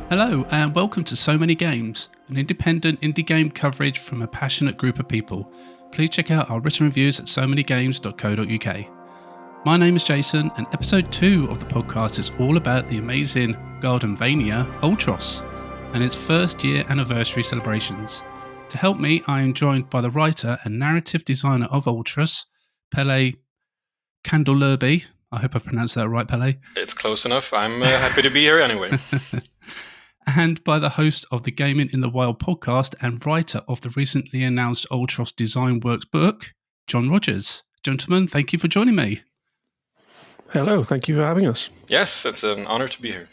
Hello and welcome to So Many Games, an independent indie game coverage from a passionate group of people. Please check out our written reviews at somanygames.co.uk. My name is Jason and episode 2 of the podcast is all about the amazing Gardenvania Ultros and its first year anniversary celebrations. To help me, I am joined by the writer and narrative designer of Ultros, Pelle Cahndlerby. I hope I've pronounced that right, Pelle. It's close enough. I'm happy to be here anyway. And by the host of the Gaming in the Wild podcast and writer of the recently announced Ultros Design Works book, John Rogers. Gentlemen, thank you for joining me. Hello, thank you for having us. Yes, it's an honor to be here.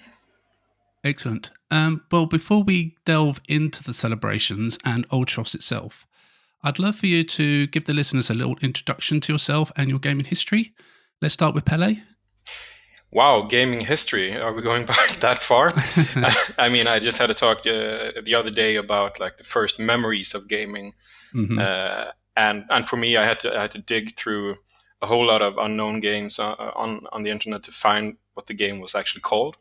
Excellent. Well, before we delve into the celebrations and Ultros itself, I'd love for you to give the listeners a little introduction to yourself and your gaming history. Let's start with Pelle. Wow, gaming history. Are we going back that far? I mean, I just had a talk the other day about like the first memories of gaming, and for me, I had to dig through a whole lot of unknown games on the internet to find what the game was actually called.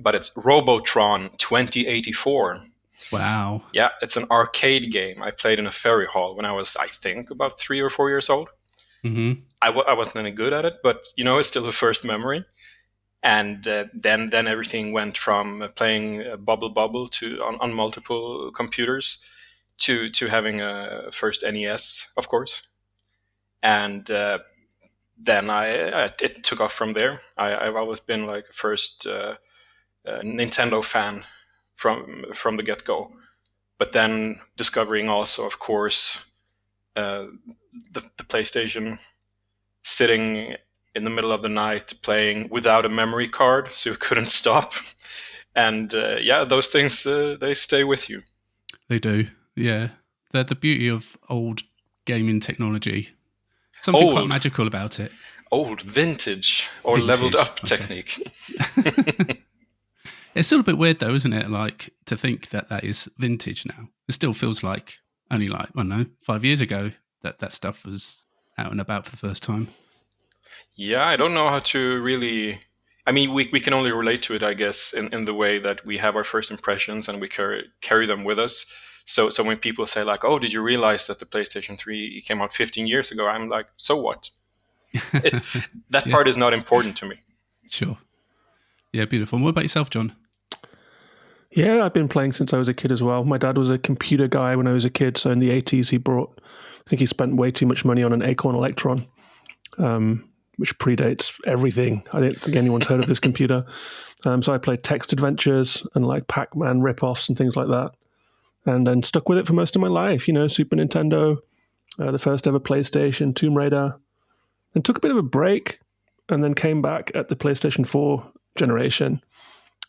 But it's Robotron 2084. Wow. Yeah, it's an arcade game I played in a ferry hall when I was, I think, about 3 or 4 years old. Mm-hmm. I wasn't any good at it, but you know, it's still a first memory. And then everything went from playing Bubble to on multiple computers to having a first NES, of course. And then it took off from there. I've always been like a first Nintendo fan from the get-go. But then discovering also, of course, the PlayStation, sitting in the middle of the night playing without a memory card, so you couldn't stop. And those things, they stay with you. They do, yeah. They're the beauty of old gaming technology. Something quite magical about it. Old, vintage, or leveled up technique. It's still a bit weird though, isn't it? Like, to think that is vintage now. It still feels like only like, I don't know, 5 years ago that stuff was out and about for the first time. Yeah, I don't know how to really... I mean, we can only relate to it, I guess, in the way that we have our first impressions and we carry them with us. So when people say like, oh, did you realize that the PlayStation 3 came out 15 years ago? I'm like, so what? That part is not important to me. Sure. Yeah, beautiful. And what about yourself, John? Yeah, I've been playing since I was a kid as well. My dad was a computer guy when I was a kid, so in the 80s I think he spent way too much money on an Acorn Electron, which predates everything. I don't think anyone's heard of this computer. So I played text adventures and like Pac-Man rip-offs and things like that, and then stuck with it for most of my life. You know, Super Nintendo, the first ever PlayStation, Tomb Raider, and took a bit of a break and then came back at the PlayStation 4 generation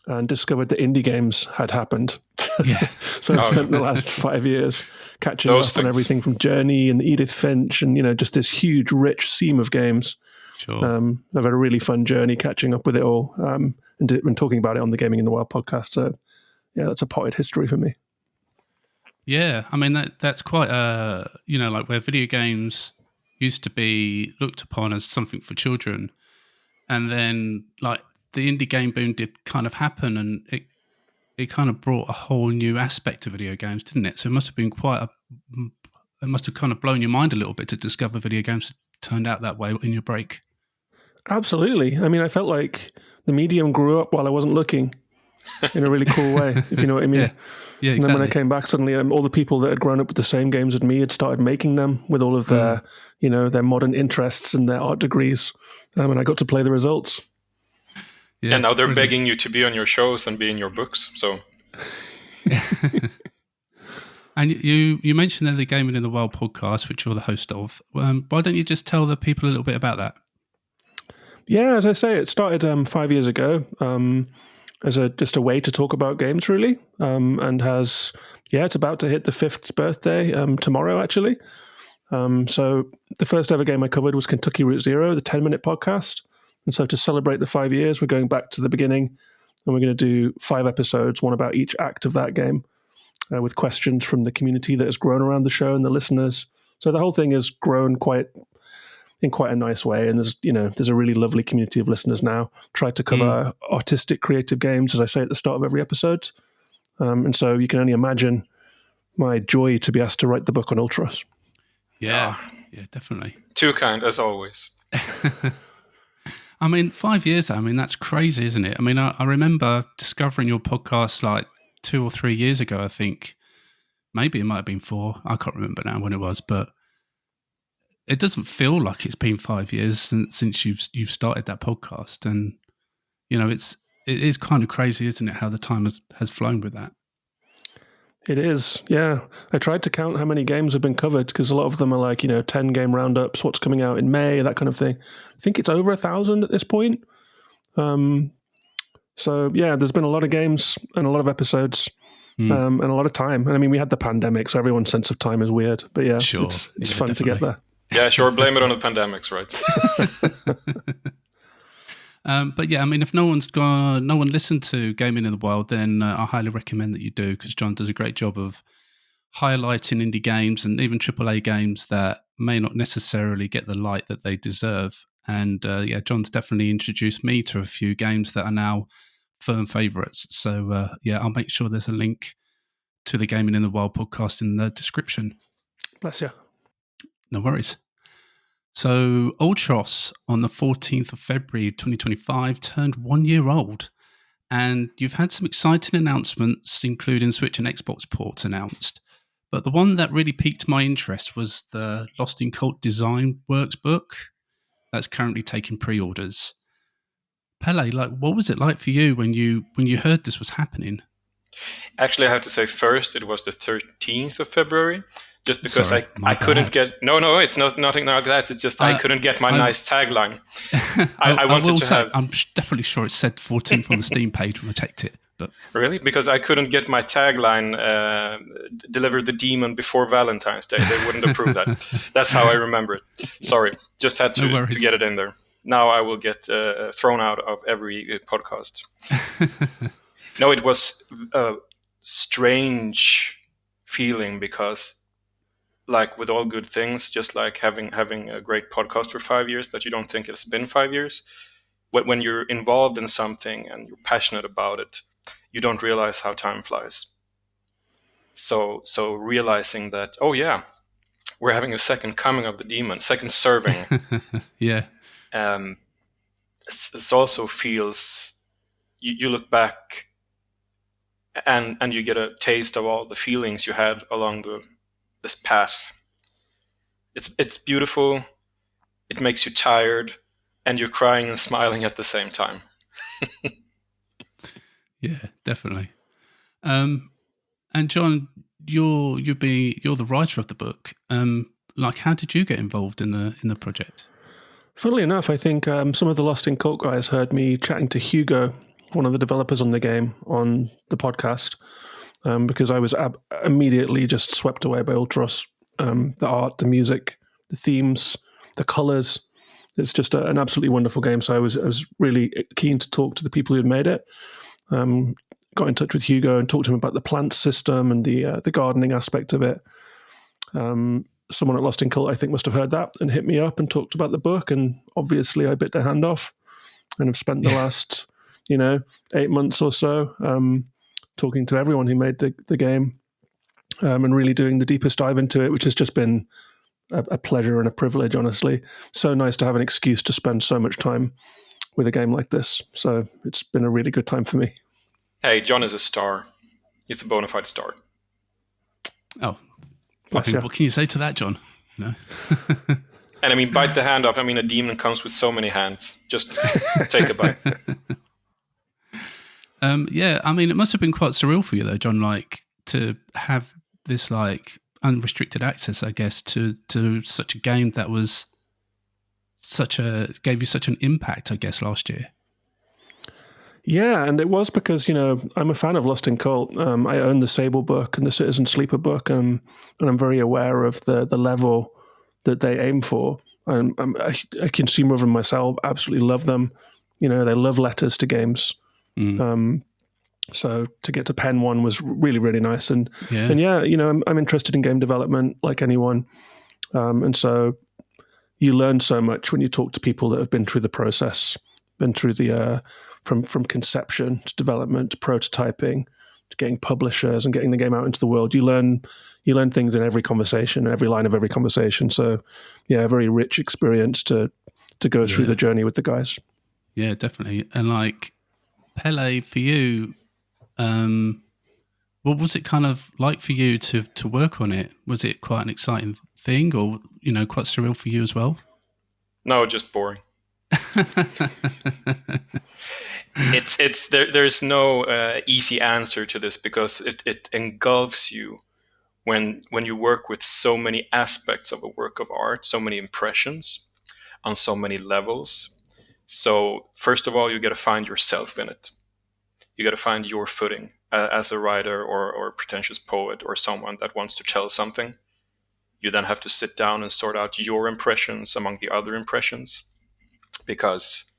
and discovered that indie games had happened. Yeah. So I spent the last 5 years catching up on everything from Journey and Edith Finch and, you know, just this huge, rich seam of games. Sure. I've had a really fun journey catching up with it all and talking about it on the Gaming in the Wild podcast. So, yeah, that's a potted history for me. Yeah, I mean, that's quite, like where video games used to be looked upon as something for children. And then, like, the indie game boom did kind of happen, and it kind of brought a whole new aspect to video games, didn't it? So it must have been it must have kind of blown your mind a little bit to discover video games turned out that way in your break. Absolutely. I mean, I felt like the medium grew up while I wasn't looking in a really cool way, if you know what I mean. Yeah, exactly. And then when I came back, suddenly all the people that had grown up with the same games as me had started making them with all of their, their modern interests and their art degrees. And I got to play the results. Yeah, and now they're begging you to be on your shows and be in your books. So, and you mentioned the Gaming in the Wild podcast, which you're the host of. Why don't you just tell the people a little bit about that? Yeah, as I say, it started 5 years ago as just a way to talk about games, really, and it's about to hit the 5th birthday tomorrow, actually. So the first ever game I covered was Kentucky Route Zero, the 10-minute podcast. And so to celebrate the 5 years, we're going back to the beginning, and we're going to do 5 episodes, one about each act of that game, with questions from the community that has grown around the show and the listeners. So the whole thing has grown in quite a nice way, and there's a really lovely community of listeners now. Tried to cover artistic, creative games, as I say at the start of every episode, And so you can only imagine my joy to be asked to write the book on Ultros. Yeah, definitely. Too kind, as always. I mean, 5 years, I mean, that's crazy, isn't it? I mean, I remember discovering your podcast like 2 or 3 years ago, I think. Maybe it might have been 4. I can't remember now when it was, but it doesn't feel like it's been 5 years since you've started that podcast. And, you know, it is kind of crazy, isn't it, how the time has flown with that. It is, yeah. I tried to count how many games have been covered because a lot of them are like, 10 game roundups, what's coming out in May, that kind of thing. I think it's over 1,000 at this point. So, yeah, there's been a lot of games and a lot of episodes and a lot of time. And I mean, we had the pandemic, so everyone's sense of time is weird. But yeah, sure. it's fun definitely to get there. Yeah, sure. Blame it on the pandemics, right? But yeah, I mean, if no one listened to Gaming in the Wild, then I highly recommend that you do, because John does a great job of highlighting indie games and even AAA games that may not necessarily get the light that they deserve. And yeah, John's definitely introduced me to a few games that are now firm favourites. So yeah, I'll make sure there's a link to the Gaming in the Wild podcast in the description. Bless you. No worries. So Ultros on the 14th of February 2025 turned 1 year old, and you've had some exciting announcements, including Switch and Xbox ports announced. But the one that really piqued my interest was the Lost in Cult Design Works book that's currently taking pre-orders. Pelle, what was it like for you when you heard this was happening? Actually, I have to say first, it was the 13th of February. Just because I couldn't get... No, it's nothing like that. It's just I couldn't get my nice tagline. I wanted to have... I'm definitely sure it said 14th on the Steam page when I checked it. But really? Because I couldn't get my tagline, deliver the demon before Valentine's Day. They wouldn't approve that. That's how I remember it. Sorry. Just had to get it in there. Now I will get thrown out of every podcast. No, it was a strange feeling because... like with all good things, just like having a great podcast for 5 years that you don't think it's been 5 years, when you're involved in something and you're passionate about it, you don't realize how time flies. So realizing that, oh yeah, we're having a second coming of the demon, second serving. Yeah. It also feels, you look back and you get a taste of all the feelings you had along this path. It's beautiful. It makes you tired, and you're crying and smiling at the same time. Yeah, definitely. And John, you're the writer of the book. How did you get involved in the project? Funnily enough, I think some of the Lost in Cult guys heard me chatting to Hugo, one of the developers on the game, on the podcast. Because I was immediately just swept away by Ultros. The art, the music, the themes, the colors. It's just an absolutely wonderful game. So I was really keen to talk to the people who had made it. Got in touch with Hugo and talked to him about the plant system and the gardening aspect of it. Someone at Lost in Cult, I think, must have heard that and hit me up and talked about the book. And obviously I bit their hand off and have spent the last, 8 months or so talking to everyone who made the game and really doing the deepest dive into it, which has just been a pleasure and a privilege, honestly. So nice to have an excuse to spend so much time with a game like this. So it's been a really good time for me. Hey, John is a star. He's a bona fide star. Oh, what can you say to that, John? No. And I mean, bite the hand off. I mean, a demon comes with so many hands. Just take a bite. Yeah, I mean, it must have been quite surreal for you, though, John, to have this unrestricted access, I guess, to such a game that was gave you such an impact, I guess, last year. Yeah, and it was because, I'm a fan of Lost in Cult. I own the Sable book and the Citizen Sleeper book, and I'm very aware of the level that they aim for. I'm a consumer of them myself, absolutely love them. They love letters to games. So to get to pen one was really, really nice. And I'm interested in game development like anyone. And so you learn so much when you talk to people that have been through the process, been through the from conception to development to prototyping getting publishers and getting the game out into the world. You learn things in every conversation, every line of every conversation. So yeah, a very rich experience to go through the journey with the guys. Yeah, definitely. And like Pelle, for you, what was it kind of like for you to work on it? Was it quite an exciting thing, or quite surreal for you as well? No, just boring. There's no easy answer to this, because it engulfs you when you work with so many aspects of a work of art, so many impressions on so many levels. So first of all, you got to find yourself in it. You got to find your footing as a writer or a pretentious poet or someone that wants to tell something. You then have to sit down and sort out your impressions among the other impressions, because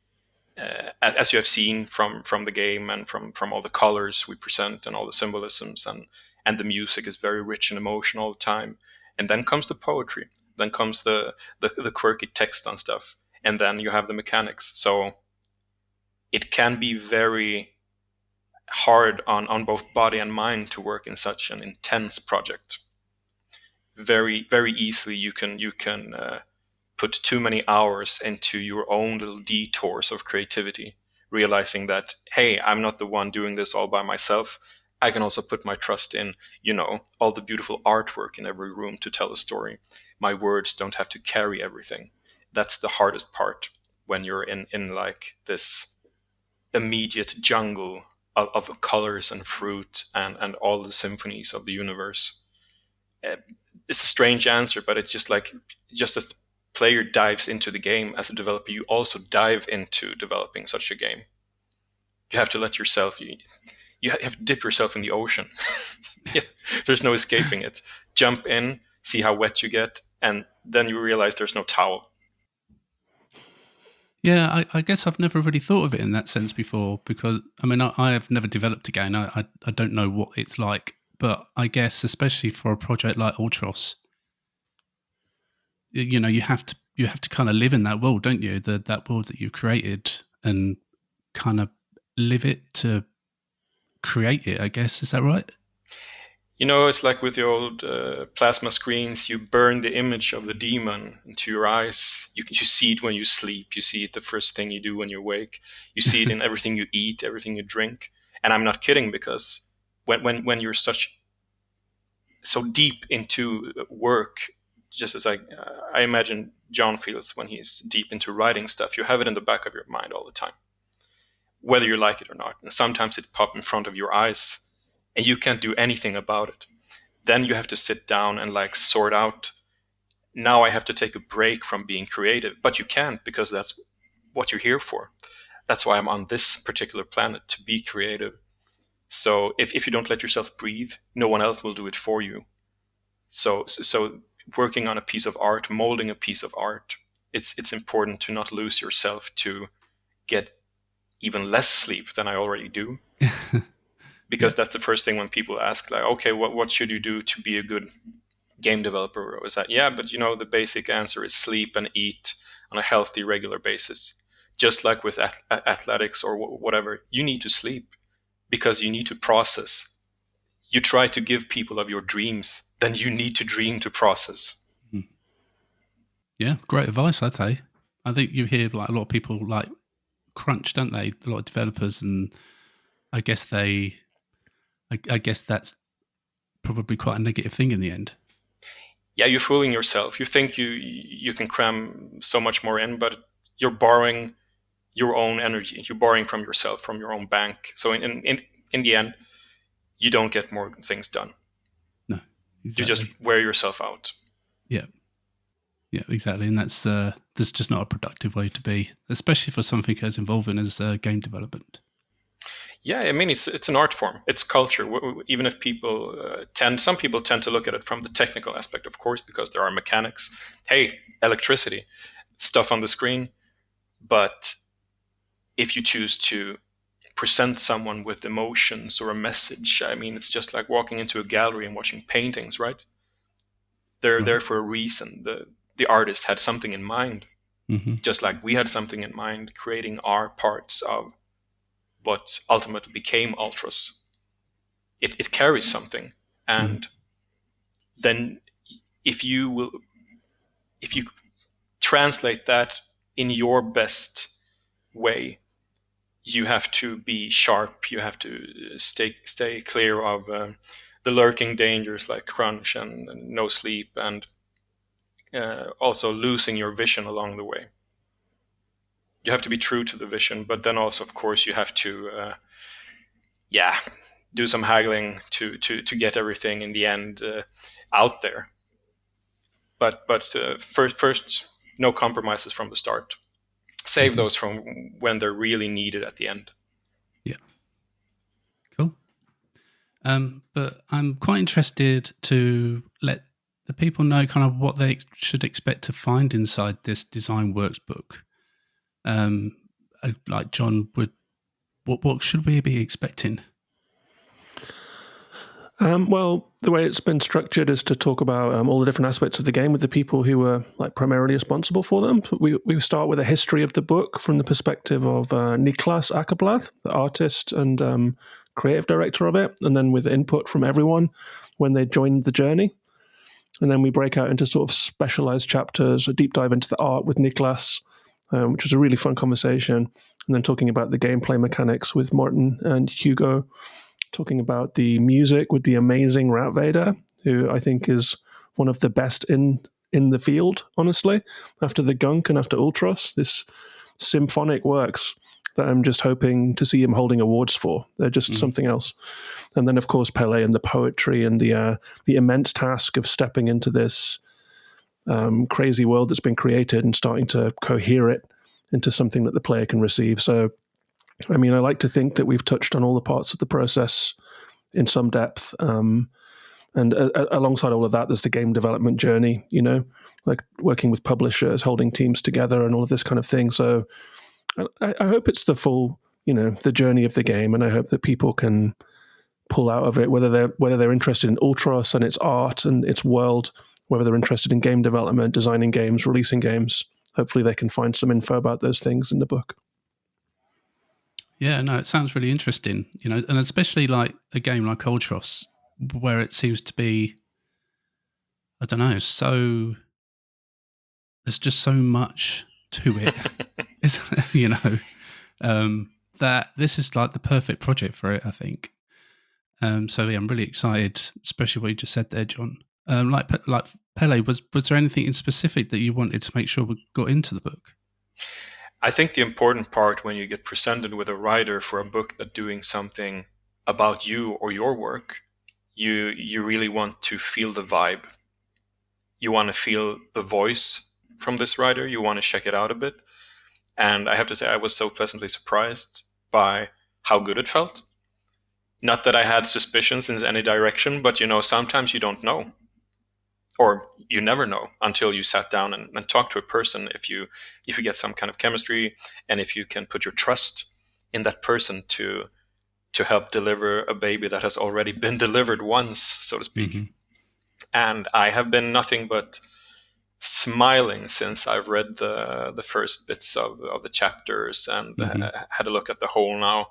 as you have seen from the game and from all the colors we present and all the symbolisms, and the music is very rich and emotional all the time. And then comes the poetry, then comes the quirky text and stuff, and then you have the mechanics. So it can be very hard on both body and mind to work in such an intense project. Very, very easily you can put too many hours into your own little detours of creativity, realizing that, hey, I'm not the one doing this all by myself. I can also put my trust in, all the beautiful artwork in every room to tell a story. My words don't have to carry everything. That's the hardest part, when you're in like this immediate jungle of colors and fruit and all the symphonies of the universe. It's a strange answer, but it's just like, just as the player dives into the game, as a developer, you also dive into developing such a game. You have to let yourself, you have to dip yourself in the ocean. There's no escaping it. Jump in, see how wet you get, and then you realize there's no towel. Yeah, I guess I've never really thought of it in that sense before, because I have never developed a game. I don't know what it's like, but I guess especially for a project like Ultros, you have to kind of live in that world, don't you? That world that you created, and kind of live it to create it, I guess. Is that right? It's like with the old plasma screens. You burn the image of the demon into your eyes. You see it when you sleep. You see it the first thing you do when you wake. You see it in everything you eat, everything you drink. And I'm not kidding, because when you're so deep into work, just as I imagine John feels when he's deep into writing stuff, you have it in the back of your mind all the time, whether you like it or not. And sometimes it pops in front of your eyes, and you can't do anything about it. Then you have to sit down and like sort out, now I have to take a break from being creative. But you can't, because that's what you're here for. That's why I'm on this particular planet, to be creative. So if you don't let yourself breathe, no one else will do it for you. So working on a piece of art, molding a piece of art, it's important to not lose yourself, to get even less sleep than I already do. Because that's the first thing when people ask, like, okay, what should you do to be a good game developer? Or is that, yeah, but the basic answer is sleep and eat on a healthy, regular basis. Just like with athletics or whatever, you need to sleep, because you need to process. You try to give people of your dreams, then you need to dream to process. Yeah, great advice, I'd say. I think you hear like a lot of people like crunch, don't they? A lot of developers, and I guess I guess that's probably quite a negative thing in the end. Yeah, you're fooling yourself. You think you can cram so much more in, but you're borrowing your own energy. You're borrowing from yourself, from your own bank. So in the end, you don't get more things done. No, exactly. You just wear yourself out. Yeah, exactly. And that's just not a productive way to be, especially for something as involving as game development. Yeah, it's an art form. It's culture. Even if some people tend to look at it from the technical aspect, of course, because there are mechanics. Hey, electricity, stuff on the screen. But if you choose to present someone with emotions or a message, it's just like walking into a gallery and watching paintings, right? They're there for a reason. The artist had something in mind, just like we had something in mind, creating our parts of what ultimately became Ultros. it carries something. And then if you translate that in your best way, you have to be sharp. You have to stay clear of the lurking dangers like crunch and no sleep, and also losing your vision along the way. You have to be true to the vision, but then also, of course, you have to do some haggling to get everything in the end out there. But first, no compromises from the start. Save those from when they're really needed at the end. Yeah. Cool. But I'm quite interested to let the people know kind of what they should expect to find inside this Design Works book. Like John, what should we be expecting? Well, the way it's been structured is to talk about all the different aspects of the game with the people who were like primarily responsible for them. So we start with a history of the book from the perspective of Niklas Ackerblad, the artist and creative director of it, and then with input from everyone when they joined the journey. And then we break out into sort of specialized chapters, a deep dive into the art with Niklas, which was a really fun conversation, and then talking about the gameplay mechanics with Martin and Hugo, talking about the music with the amazing Rat Vader, who I think is one of the best in the field, honestly, after the Gunk and after Ultros. This symphonic works that I'm just hoping to see him holding awards for. They're just something else. And then, of course, Pelle and the poetry and the immense task of stepping into this crazy world that's been created and starting to cohere it into something that the player can receive. So, I mean, I like to think that we've touched on all the parts of the process in some depth. And alongside all of that, there's the game development journey, you know, like working with publishers, holding teams together and all of this kind of thing. So I hope it's the full, you know, the journey of the game. And I hope that people can pull out of it, whether they're interested in Ultros and its art and its world, whether they're interested in game development, designing games, releasing games. Hopefully they can find some info about those things in the book. Yeah, no, it sounds really interesting, you know, and especially like a game like Ultros, where it seems to be, I don't know, there's just so much to it, you know, that this is like the perfect project for it, I think. So yeah, I'm really excited, especially what you just said there, John. Like Pelle, was there anything in specific that you wanted to make sure we got into the book? I think the important part when you get presented with a writer for a book that's doing something about you or your work, you really want to feel the vibe. You want to feel the voice from this writer. You want to check it out a bit. And I have to say, I was so pleasantly surprised by how good it felt. Not that I had suspicions in any direction, but you know, sometimes you don't know. Or you never know until you sat down and talk to a person. If you get some kind of chemistry, and if you can put your trust in that person to help deliver a baby that has already been delivered once, so to speak. Mm-hmm. And I have been nothing but smiling since I've read the first bits of the chapters and had a look at the whole now.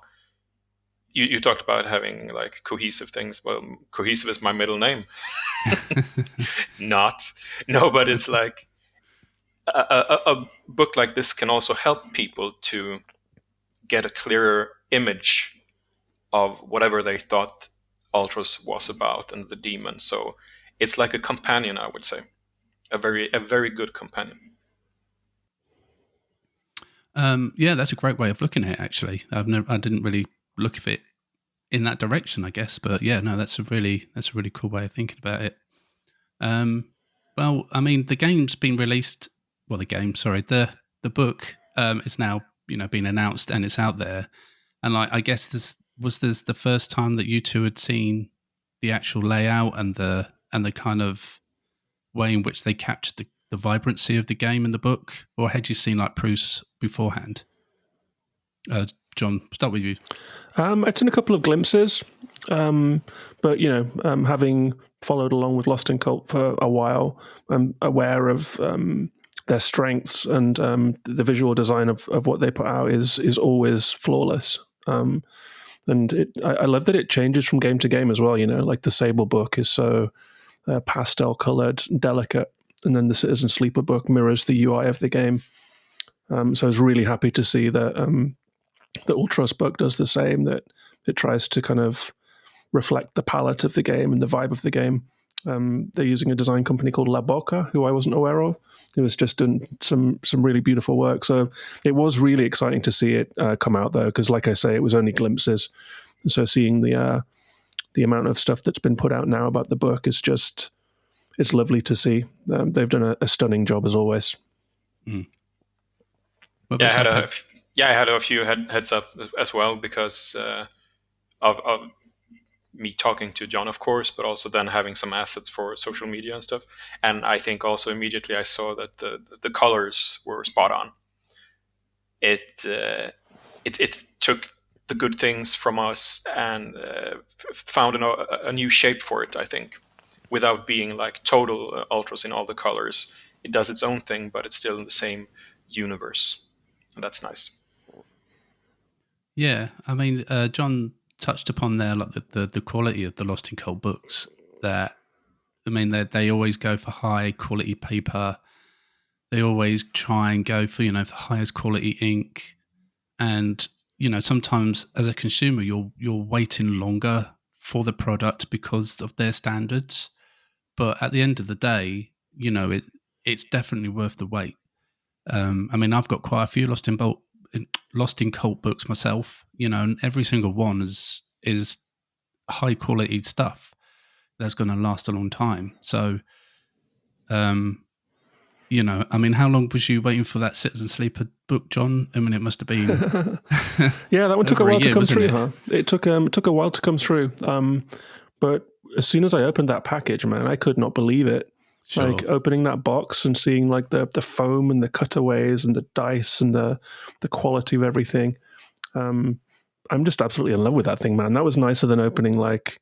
You talked about having like cohesive things. Well, cohesive is my middle name. No, but it's like a book like this can also help people to get a clearer image of whatever they thought Ultros was about and the demon. So it's like a companion, I would say, a very good companion. Yeah, that's a great way of looking at it. Actually, I didn't really look at it in that direction, I guess. But yeah, no, that's a really cool way of thinking about it. Well, I mean, the game's been released. Well, the book is now, you know, been announced and it's out there. And like, I guess this was the first time that you two had seen the actual layout and the kind of way in which they captured the vibrancy of the game in the book, or had you seen like proofs beforehand? John, start with you. I'd seen a couple of glimpses, but you know, having followed along with Lost in Cult for a while, I'm aware of their strengths, and the visual design of what they put out is always flawless. And I love that it changes from game to game as well. Like the Sable book is so pastel colored, delicate, and then the Citizen Sleeper book mirrors the UI of the game. So I was really happy to see that the Ultros book does the same, that it tries to kind of reflect the palette of the game and the vibe of the game. They're using a design company called La Boca, who I wasn't aware of, who has just done some really beautiful work. So it was really exciting to see it come out, though, because like I say, it was only glimpses. And so seeing the amount of stuff that's been put out now about the book is just, it's lovely to see. They've done a stunning job as always. Mm. I had a few heads up as well because of me talking to John, of course, but also then having some assets for social media and stuff. And I think also immediately I saw that the colors were spot on. It took the good things from us and found a new shape for it, I think, without being like total Ultros in all the colors. It does its own thing, but it's still in the same universe. And that's nice. Yeah, I mean, John touched upon there like the quality of the Lost in Cult books. That, I mean, they always go for high quality paper. They always try and go for the highest quality ink, and sometimes as a consumer you're waiting longer for the product because of their standards. But at the end of the day, it's definitely worth the wait. I mean, I've got quite a few Lost in Cult books myself, and every single one is high quality stuff that's going to last a long time. So, I mean, how long was you waiting for that Citizen Sleeper book, John? I mean, it must have been. Yeah, that one took a while to come through, it? huh? It took a while to come through. But as soon as I opened that package, man, I could not believe it. Sure. Like opening that box and seeing like the foam and the cutaways and the dice and the quality of everything. I'm just absolutely in love with that thing, man. That was nicer than opening like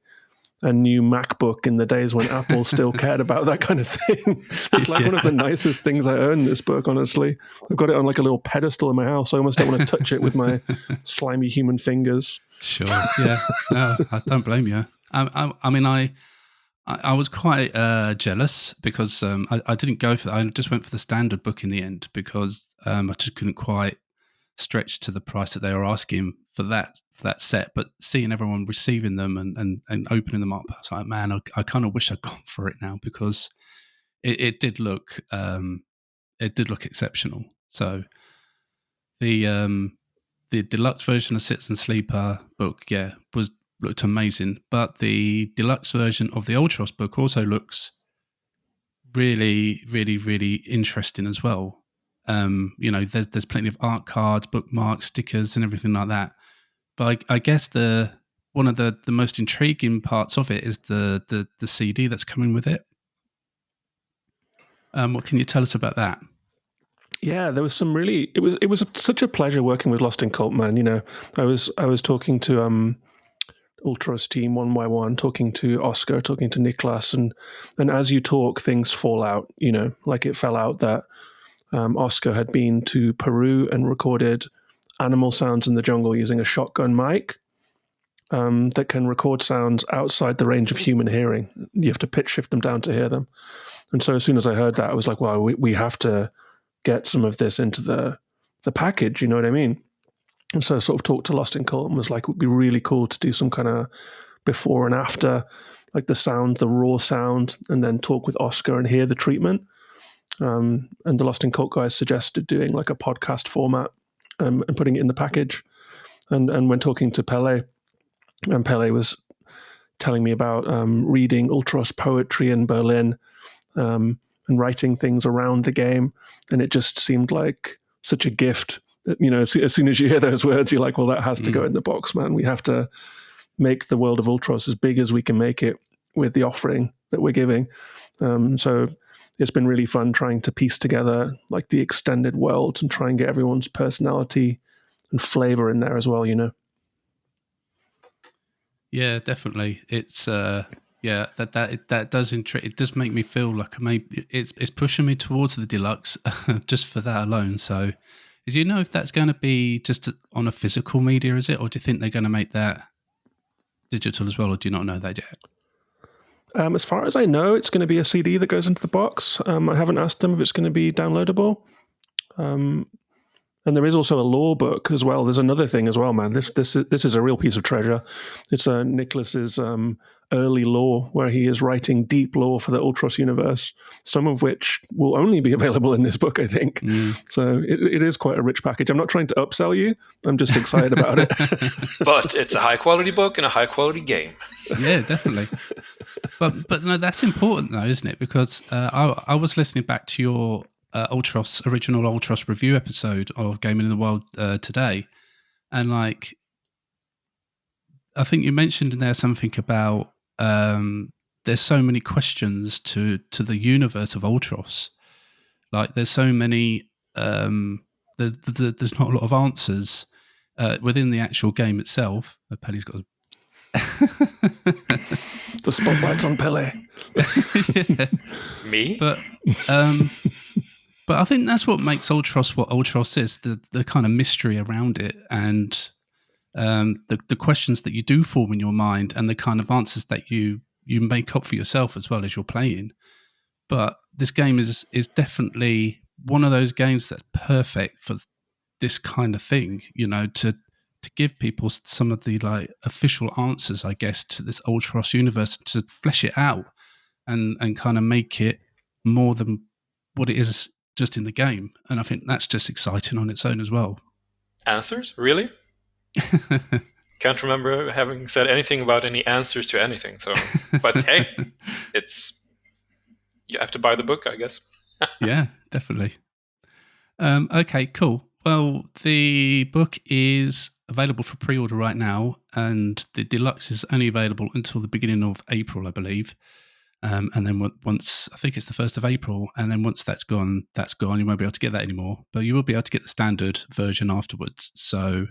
a new MacBook in the days when Apple still cared about that kind of thing. It's like one of the nicest things I own, this book, honestly. I've got it on like a little pedestal in my house. I almost don't want to touch it with my slimy human fingers. Sure, yeah. No, I don't blame you. I mean, I was quite jealous because I didn't go for that. I just went for the standard book in the end because I just couldn't quite stretch to the price that they were asking for that set. But seeing everyone receiving them and opening them up, I was like, man, I kind of wish I'd gone for it now because it did look exceptional. So the deluxe version of Citizen Sleeper book, looked amazing, but the deluxe version of the Ultros book also looks really, really, really interesting as well. There's plenty of art cards, bookmarks, stickers, and everything like that. But I guess one of the most intriguing parts of it is the CD that's coming with it. What can you tell us about that? Yeah, there was some really. It was such a pleasure working with Lost in Cult, man. I was talking to Ultros team one by one, talking to Oscar, talking to Niklas, and as you talk, things fall out. Like it fell out that Oscar had been to Peru and recorded animal sounds in the jungle using a shotgun mic that can record sounds outside the range of human hearing. You have to pitch shift them down to hear them. And so as soon as I heard that, I was like, well, we have to get some of this into the package, you know what I mean? And so I sort of talked to Lost in Cult and was like, it would be really cool to do some kind of before and after, like the raw sound, and then talk with Oscar and hear the treatment. And the Lost in Cult guys suggested doing like a podcast format and putting it in the package. And when talking to Pelle, and Pelle was telling me about reading Ultros poetry in Berlin and writing things around the game. And it just seemed like such a gift. As soon as you hear those words, you're like, well, that has to go in the box, man. We have to make the world of Ultros as big as we can make it with the offering that we're giving. So it's been really fun trying to piece together like the extended world and try and get everyone's personality and flavor in there as well, Yeah, definitely. It's that does it does make me feel like maybe it's pushing me towards the deluxe just for that alone. So, do you know if that's going to be just on a physical media, is it, or do you think they're going to make that digital as well, or do you not know that yet? As far as I know, it's going to be a CD that goes into the box. I haven't asked them if it's going to be downloadable. And there is also a lore book as well. There's another thing as well, man. This is a real piece of treasure. It's Nicholas's early lore, where he is writing deep lore for the Ultros universe, some of which will only be available in this book, I think. So it is quite a rich package. I'm not trying to upsell you. I'm just excited about it. But it's a high-quality book and a high-quality game. Yeah, definitely. But no, that's important though, isn't it? Because I was listening back to your original Ultros review episode of Gaming in the World today, and like I think you mentioned in there something about there's so many questions to the universe of Ultros. Like there's so many there's not a lot of answers within the actual game itself. Pelle's got the spotlight's on Pelle. Yeah. Me? But I think that's what makes Ultros what Ultros is, the kind of mystery around it, and the questions that you do form in your mind, and the kind of answers that you make up for yourself as well as you're playing. But this game is definitely one of those games that's perfect for this kind of thing, you know, to give people some of the like official answers, I guess, to this Ultros universe, to flesh it out and kind of make it more than what it is just in the game. And I think that's just exciting on its own as well. Answers? Really? Can't remember having said anything about any answers to anything. So, but hey, you have to buy the book, I guess. Yeah, definitely. Okay, cool. Well, the book is available for pre-order right now, and the deluxe is only available until the beginning of April, I believe. And then once, I think it's the 1st of April, and then once that's gone. You won't be able to get that anymore, but you will be able to get the standard version afterwards. So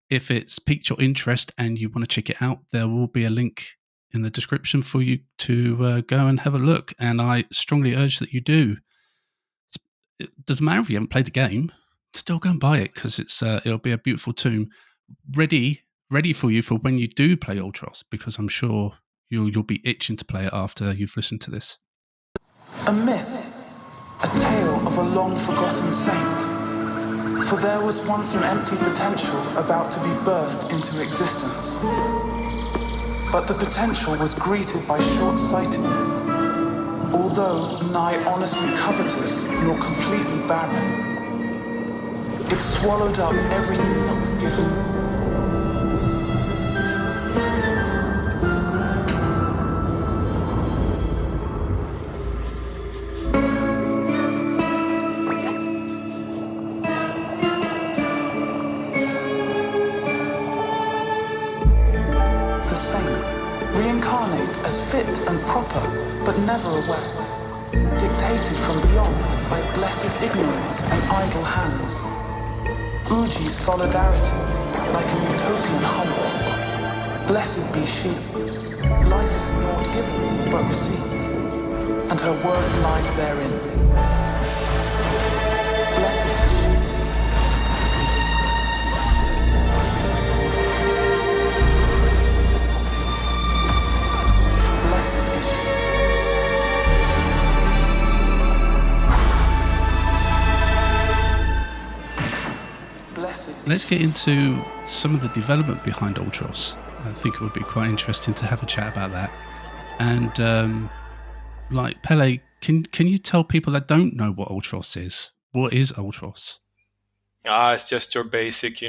if it's piqued your interest and you want to check it out, there will be a link in the description for you to go and have a look. And I strongly urge that you do. It doesn't matter if you haven't played the game, still go and buy it, because it'll be a beautiful tome ready for you for when you do play Ultros, because I'm sure you'll be itching to play it after you've listened to this. A myth, a tale of a long-forgotten saint. For there was once an empty potential about to be birthed into existence. But the potential was greeted by short-sightedness, although nigh honestly covetous nor completely barren. It swallowed up everything that was given. But never aware, dictated from beyond by blessed ignorance and idle hands. Uji's solidarity, like a utopian hummus. Blessed be she. Life is not given, but received, and her worth lies therein. Blessed is she. Let's get into some of the development behind Ultros. I think it would be quite interesting to have a chat about that. And like Pelle, can you tell people that don't know what Ultros is? What is Ultros? It's just your basic,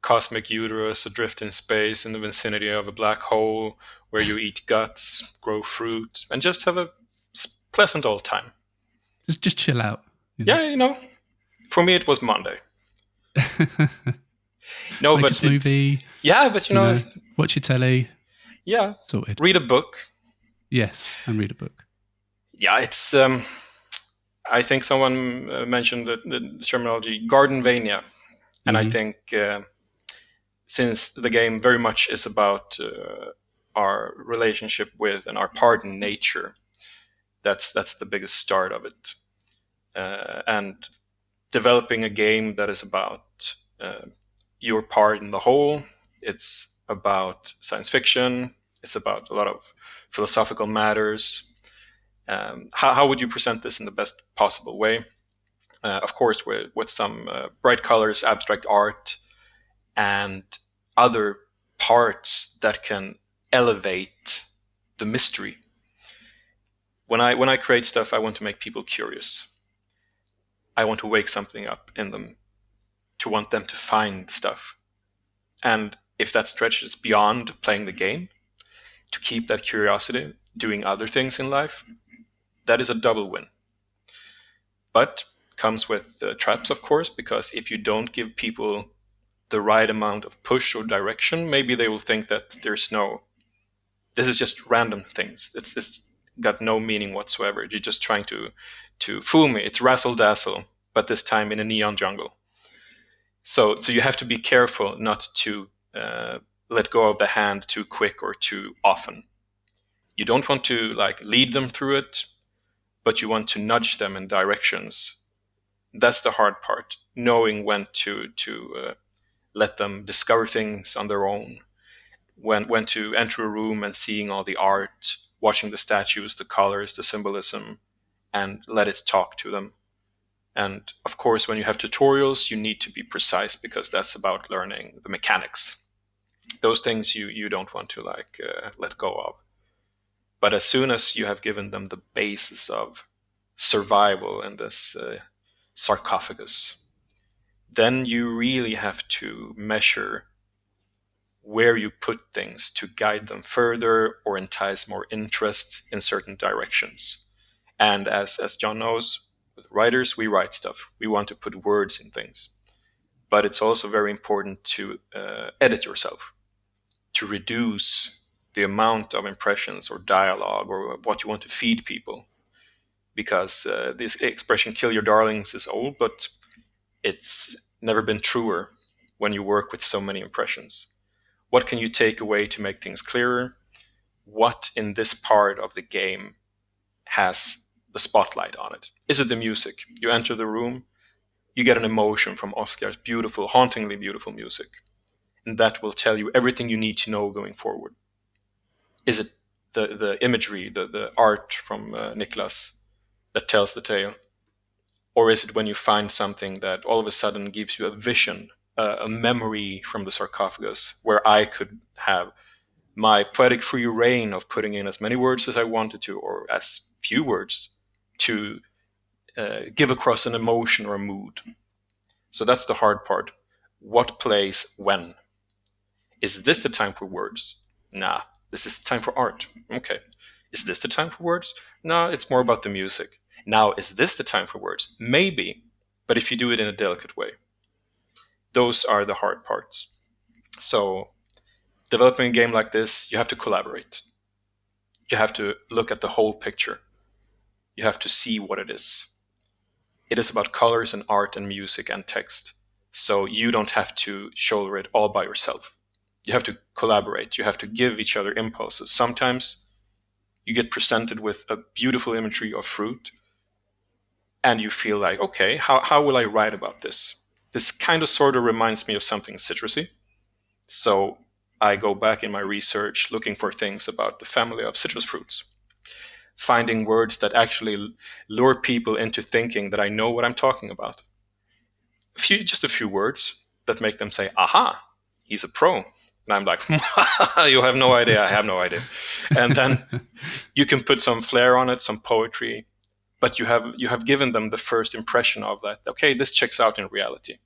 cosmic uterus adrift in space in the vicinity of a black hole where you eat guts, grow fruit, and just have a pleasant old time. Just chill out. Yeah, for me it was Monday. No, make but a smoothie. Yeah, but watch your telly. Yeah, sorted. Read a book. Yes, and read a book. Yeah, it's. I think someone mentioned the terminology Gardenvania, and I think since the game very much is about our relationship with and our part in nature, that's the biggest start of it, and developing a game that is about your part in the whole. It's about science fiction. It's about a lot of philosophical matters. How would you present this in the best possible way? Of course, with some bright colors, abstract art, and other parts that can elevate the mystery. When I create stuff, I want to make people curious. I want to wake something up in them, to want them to find stuff. And if that stretches beyond playing the game, to keep that curiosity, doing other things in life, that is a double win. But comes with traps, of course, because if you don't give people the right amount of push or direction, maybe they will think that this is just random things. It's got no meaning whatsoever. You're just trying to fool me. It's razzle dazzle, but this time in a neon jungle. So you have to be careful not to let go of the hand too quick or too often. You don't want to lead them through it, but you want to nudge them in directions. That's the hard part, knowing when to let them discover things on their own, when to enter a room and seeing all the art, watching the statues, the colors, the symbolism, and let it talk to them. And of course, when you have tutorials, you need to be precise, because that's about learning the mechanics. Those things you don't want to let go of. But as soon as you have given them the basis of survival in this sarcophagus, then you really have to measure where you put things to guide them further or entice more interest in certain directions. And as John knows, with writers, we write stuff. We want to put words in things. But it's also very important to edit yourself, to reduce the amount of impressions or dialogue or what you want to feed people. Because this expression, kill your darlings, is old, but it's never been truer when you work with so many impressions. What can you take away to make things clearer? What in this part of the game has the spotlight on it? Is it the music? You enter the room, you get an emotion from Oscar's beautiful, hauntingly beautiful music. And that will tell you everything you need to know going forward. Is it the imagery, the art from Niklas that tells the tale? Or is it when you find something that all of a sudden gives you a vision, a memory from the sarcophagus, where I could have my poetic free reign of putting in as many words as I wanted to, or as few words, to give across an emotion or a mood. So that's the hard part. What plays when? Is this the time for words? Nah, this is the time for art. Okay. Is this the time for words? No, it's more about the music. Now, is this the time for words? Maybe, but if you do it in a delicate way. Those are the hard parts. So, developing a game like this, you have to collaborate. You have to look at the whole picture. You have to see what it is. It is about colors and art and music and text. So you don't have to shoulder it all by yourself. You have to collaborate. You have to give each other impulses. Sometimes you get presented with a beautiful imagery of fruit, and you feel like, okay, how will I write about this? This kind of sort of reminds me of something citrusy. So I go back in my research looking for things about the family of citrus fruits, finding words that actually lure people into thinking that I know what I'm talking about. Just a few words that make them say, aha, he's a pro. And I'm like, you have no idea, I have no idea. And then you can put some flair on it, some poetry, but you have given them the first impression of that. Okay, this checks out in reality.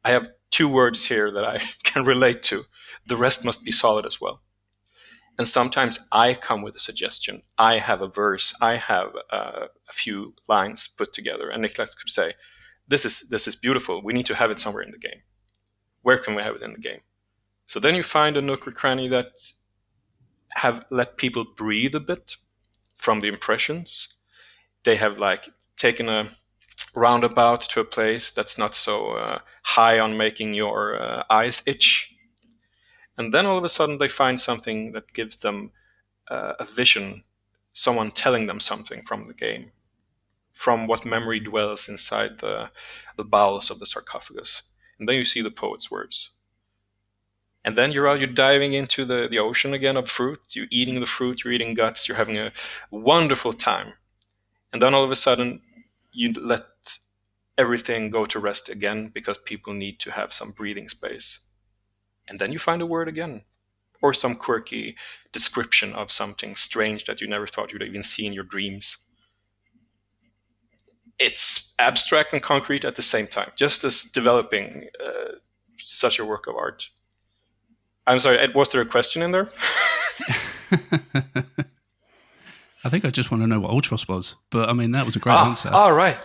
I have 2 words here that I can relate to. The rest must be solid as well. And sometimes I come with a suggestion. I have a verse. I have a few lines put together. And Niklas could say, this is beautiful. We need to have it somewhere in the game. Where can we have it in the game? So then you find a nook or cranny that have let people breathe a bit from the impressions. They have taken a roundabout to a place that's not so high on making your eyes itch. And then all of a sudden they find something that gives them a vision, someone telling them something from the game, from what memory dwells inside the bowels of the sarcophagus. And then you see the poet's words. And then you're diving into the ocean again of fruit. You're eating the fruit, you're eating guts, you're having a wonderful time. And then all of a sudden, you let everything go to rest again because people need to have some breathing space. And then you find a word again, or some quirky description of something strange that you never thought you'd even see in your dreams. It's abstract and concrete at the same time, just as developing such a work of art. I'm sorry, was there a question in there? I think I just want to know what Ultros was, but I mean, that was a great answer. Oh, right.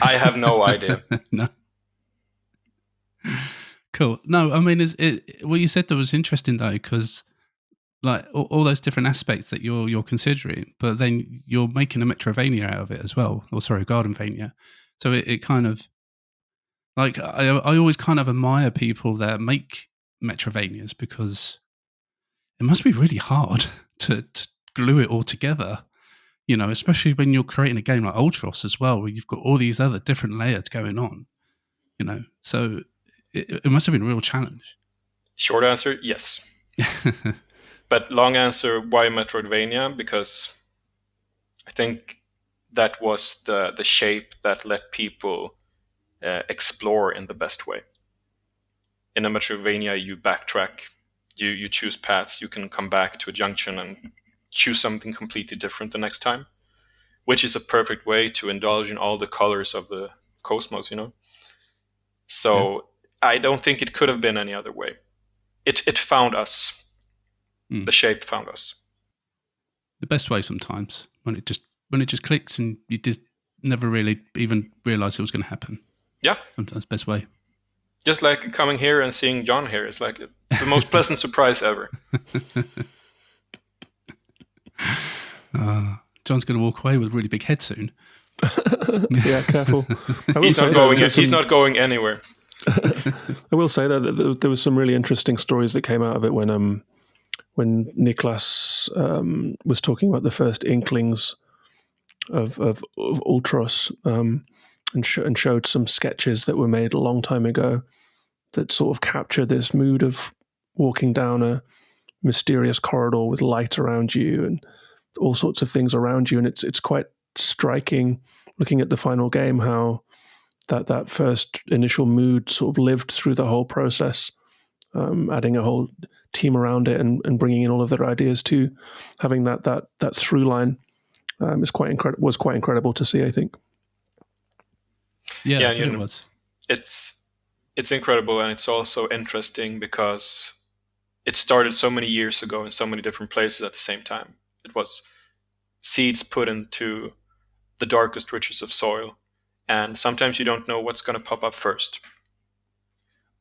I have no idea. No. Cool. No, I mean, what you said that was interesting though, because like all those different aspects that you're considering, but then you're making a Metrovania out of it as well, or sorry, Gardenvania. So it kind of like I always kind of admire people that make Metrovanias because it must be really hard to glue it all together, you know, especially when you're creating a game like Ultros as well, where you've got all these other different layers going on, you know. So it must have been a real challenge. Short answer, yes. But long answer, why Metroidvania? Because I think that was the shape that let people explore in the best way. In a Metroidvania, you backtrack, you choose paths, you can come back to a junction and choose something completely different the next time, which is a perfect way to indulge in all the colors of the cosmos, you know? So I don't think it could have been any other way. It found us. The shape found us. The best way sometimes, when it just clicks and you just never really even realize it was going to happen. Yeah. Sometimes best way. Just like coming here and seeing John here. It's like the most pleasant surprise ever. John's going to walk away with a really big head soon. Yeah, careful. He's not going anywhere. I will say that there was some really interesting stories that came out of it when Niklas was talking about the first inklings of Ultros and showed some sketches that were made a long time ago that sort of capture this mood of walking down a mysterious corridor with light around you and all sorts of things around you. And it's quite striking looking at the final game how that first initial mood sort of lived through the whole process, adding a whole team around it and bringing in all of their ideas too. Having that through line was quite incredible to see, I think. Yeah, it was. It's incredible, and it's also interesting because it started so many years ago in so many different places at the same time. It was seeds put into the darkest riches of soil, and sometimes you don't know what's going to pop up first.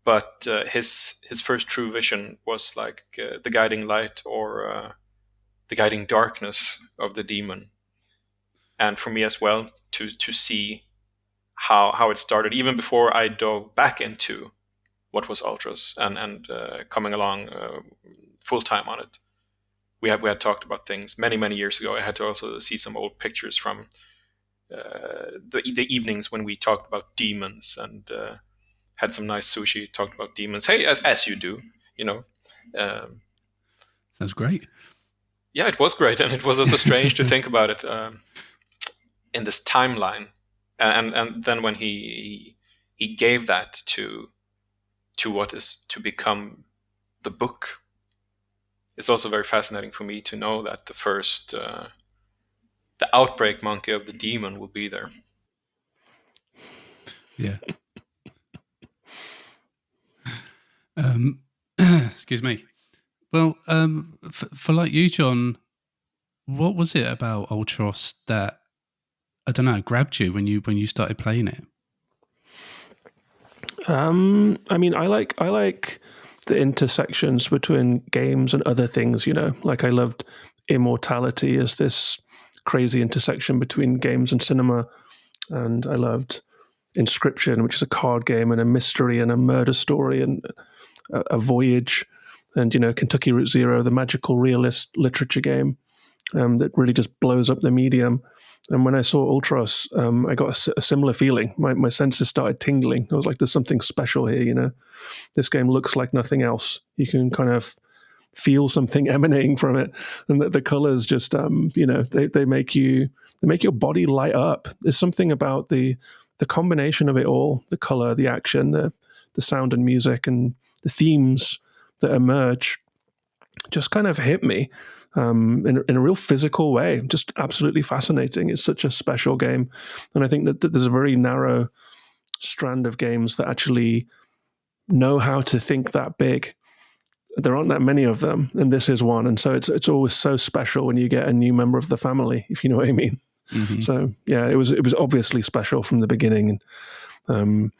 But his first true vision was like the guiding light or the guiding darkness of the demon. And for me as well, to see how it started, even before I dove back into what was Ultros and coming along full time on it. We had talked about things many years ago. I had to also see some old pictures from the evenings when we talked about demons and had some nice sushi, talked about demons. Hey, as you do, you know. Sounds great. Yeah, it was great, and it was also strange to think about it in this timeline. And then when he gave that to what is to become the book, it's also very fascinating for me to know that the first the outbreak monkey of the demon will be there. Yeah. Excuse me. Well, for like you, John, what was it about Ultros that, I don't know, grabbed you when you started playing it? I mean, I like the intersections between games and other things, you know. Like I loved Immortality as this crazy intersection between games and cinema, and I loved Inscription, which is a card game and a mystery and a murder story and a voyage, and, you know, Kentucky Route Zero, the magical realist literature game. that really just blows up the medium. And when I saw Ultros, I got a similar feeling. My senses started tingling. I was like, there's something special here, you know. This game looks like nothing else. You can kind of feel something emanating from it. And the colors just, you know, they make your body light up. There's something about the combination of it all, the color, the action, the sound and music, and the themes that emerge just kind of hit me in a real physical way. Just absolutely fascinating. It's such a special game. And I think that there's a very narrow strand of games that actually know how to think that big. There aren't that many of them, and this is one. And so it's always so special when you get a new member of the family, if you know what I mean. Mm-hmm. So yeah, it was obviously special from the beginning. And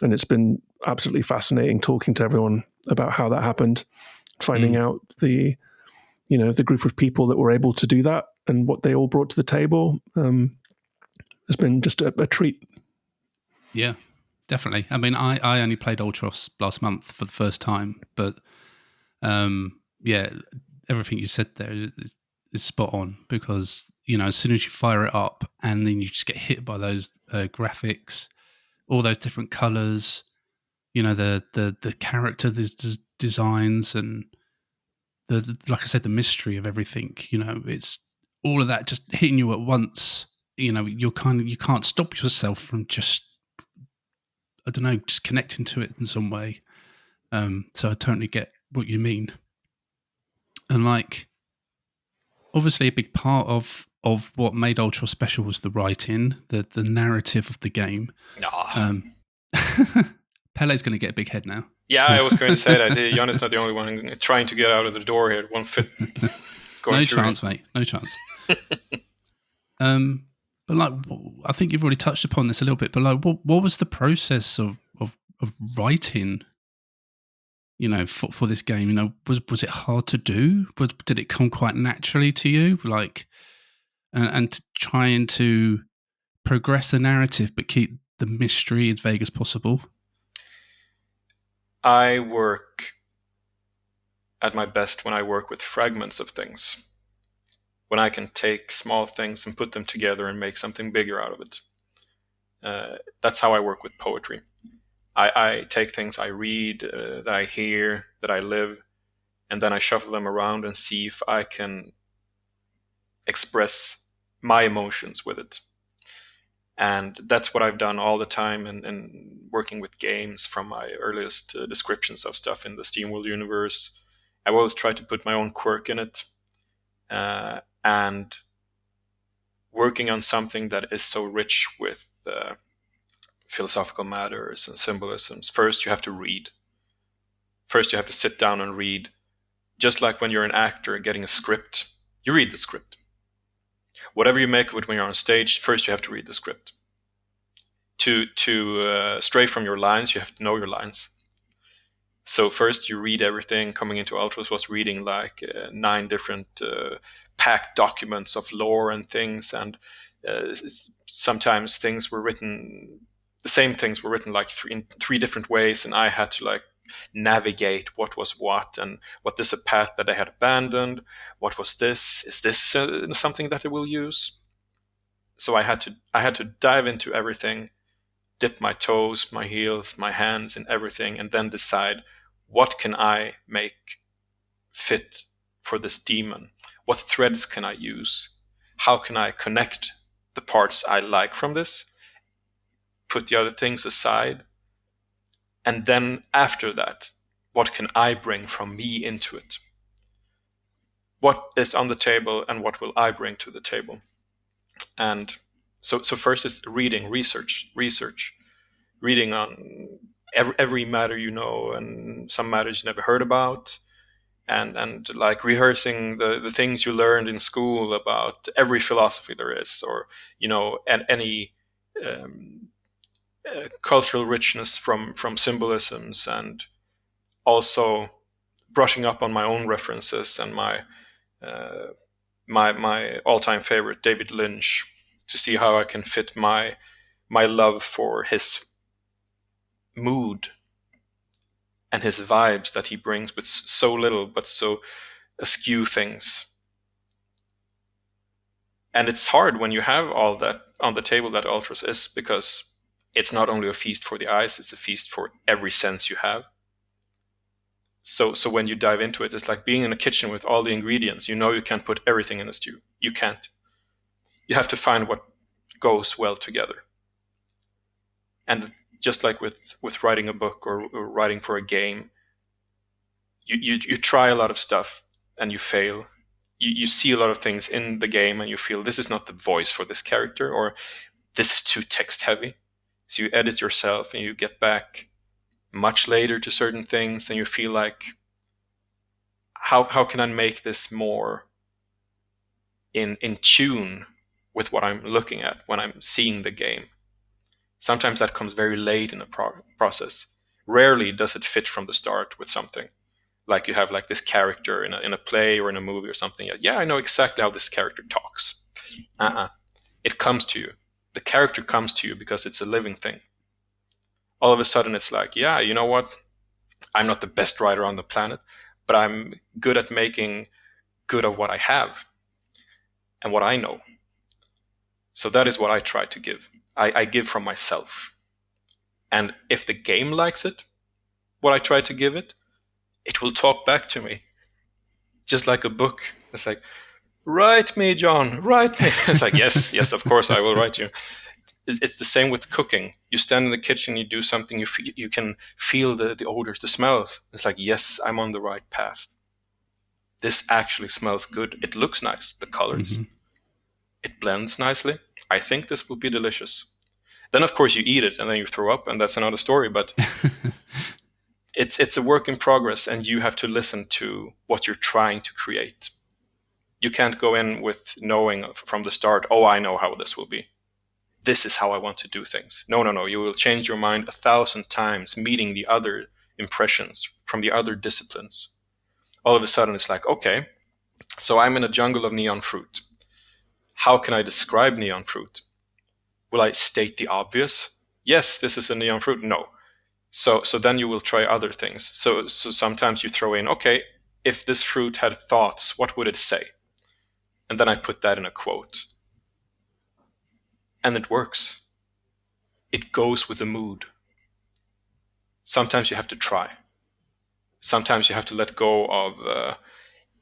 it's been absolutely fascinating talking to everyone about how that happened, finding out the group of people that were able to do that and what they all brought to the table. Has been just a treat. Yeah, definitely. I mean, I only played Ultros last month for the first time, but yeah, everything you said there is spot on, because, you know, as soon as you fire it up and then you just get hit by those graphics, all those different colors, you know, the character designs, and the like I said, the mystery of everything, you know, it's all of that just hitting you at once. You know, you can't stop yourself from just, I don't know, just connecting to it in some way. So I totally get what you mean. And like, obviously a big part of what made Ultros special was the writing, the narrative of the game. Pelle's going to get a big head now. Yeah, I was going to say that. Jan is not the only one trying to get out of the door here. It won't fit. No chance, mate. No chance. But like, I think you've already touched upon this a little bit. But like, what was the process of writing? You know, for this game, you know, was it hard to do? Did it come quite naturally to you? Like, and trying to progress the narrative but keep the mystery as vague as possible? I work at my best when I work with fragments of things. When I can take small things and put them together and make something bigger out of it. That's how I work with poetry. I take things I read, that I hear, that I live, and then I shuffle them around and see if I can express my emotions with it. And that's what I've done all the time in working with games, from my earliest descriptions of stuff in the SteamWorld universe. I've always tried to put my own quirk in it. And working on something that is so rich with philosophical matters and symbolisms, first you have to read. First you have to sit down and read. Just like when you're an actor getting a script, you read the script. Whatever you make of it when you're on stage, first you have to read the script. To stray from your lines, you have to know your lines. So first you read everything. Coming into Ultros was reading like 9 different packed documents of lore and things, and sometimes things were written, the same things were written like in three different ways, and I had to like navigate what was what, and what is a path that I had abandoned, what was this, is this something that I will use? So I had to dive into everything, dip my toes, my heels, my hands in everything, and then decide, what can I make fit for this demon? What threads can I use? How can I connect the parts I like from this, put the other things aside, and then after that, what can I bring from me into it? What is on the table and what will I bring to the table? And so first is reading, research, reading on every matter you know, and some matters you never heard about, and like rehearsing the things you learned in school about every philosophy there is, or, you know, and any cultural richness from symbolisms, and also brushing up on my own references and my all-time favorite, David Lynch, to see how I can fit my love for his mood and his vibes that he brings with so little but so askew things And it's hard when you have all that on the table that Ultros is, because it's not only a feast for the eyes, it's a feast for every sense you have. So when you dive into it, it's like being in a kitchen with all the ingredients. You know you can't put everything in a stew. You can't. You have to find what goes well together. And just like with writing a book or writing for a game, you try a lot of stuff and you fail. You see a lot of things in the game and you feel this is not the voice for this character, or this is too text heavy. So you edit yourself and you get back much later to certain things and you feel like, how can I make this more in tune with what I'm looking at when I'm seeing the game? Sometimes that comes very late in the process. Rarely does it fit from the start with something. Like you have like this character in a play or in a movie or something. Yeah, I know exactly how this character talks. It comes to you. The character comes to you because it's a living thing. All of a sudden it's like, yeah, you know what? I'm not the best writer on the planet, but I'm good at making good of what I have and what I know. So that is what I try to give. I give from myself. And if the game likes it, what I try to give it, it will talk back to me. Just like a book. It's like, write me, John, write me. It's like, yes, of course I will write you. It's the same with cooking. You stand in the kitchen, you do something, you can feel the odors, the smells. It's like, yes, I'm on the right path. This actually smells good. It looks nice. The colors. It blends nicely. I think this will be delicious. Then, of course, you eat it and then you throw up, and that's another story. But it's a work in progress, and you have to listen to what you're trying to create. You can't go in with knowing from the start, oh, I know how this will be. This is how I want to do things. No. You will change your mind 1,000 times, meeting the other impressions from the other disciplines. All of a sudden, it's like, okay, so I'm in a jungle of neon fruit. How can I describe neon fruit? Will I state the obvious? Yes, this is a neon fruit. No. So then you will try other things. So sometimes you throw in, okay, if this fruit had thoughts, what would it say? And then I put that in a quote. And it works. It goes with the mood. Sometimes you have to try. Sometimes you have to let go of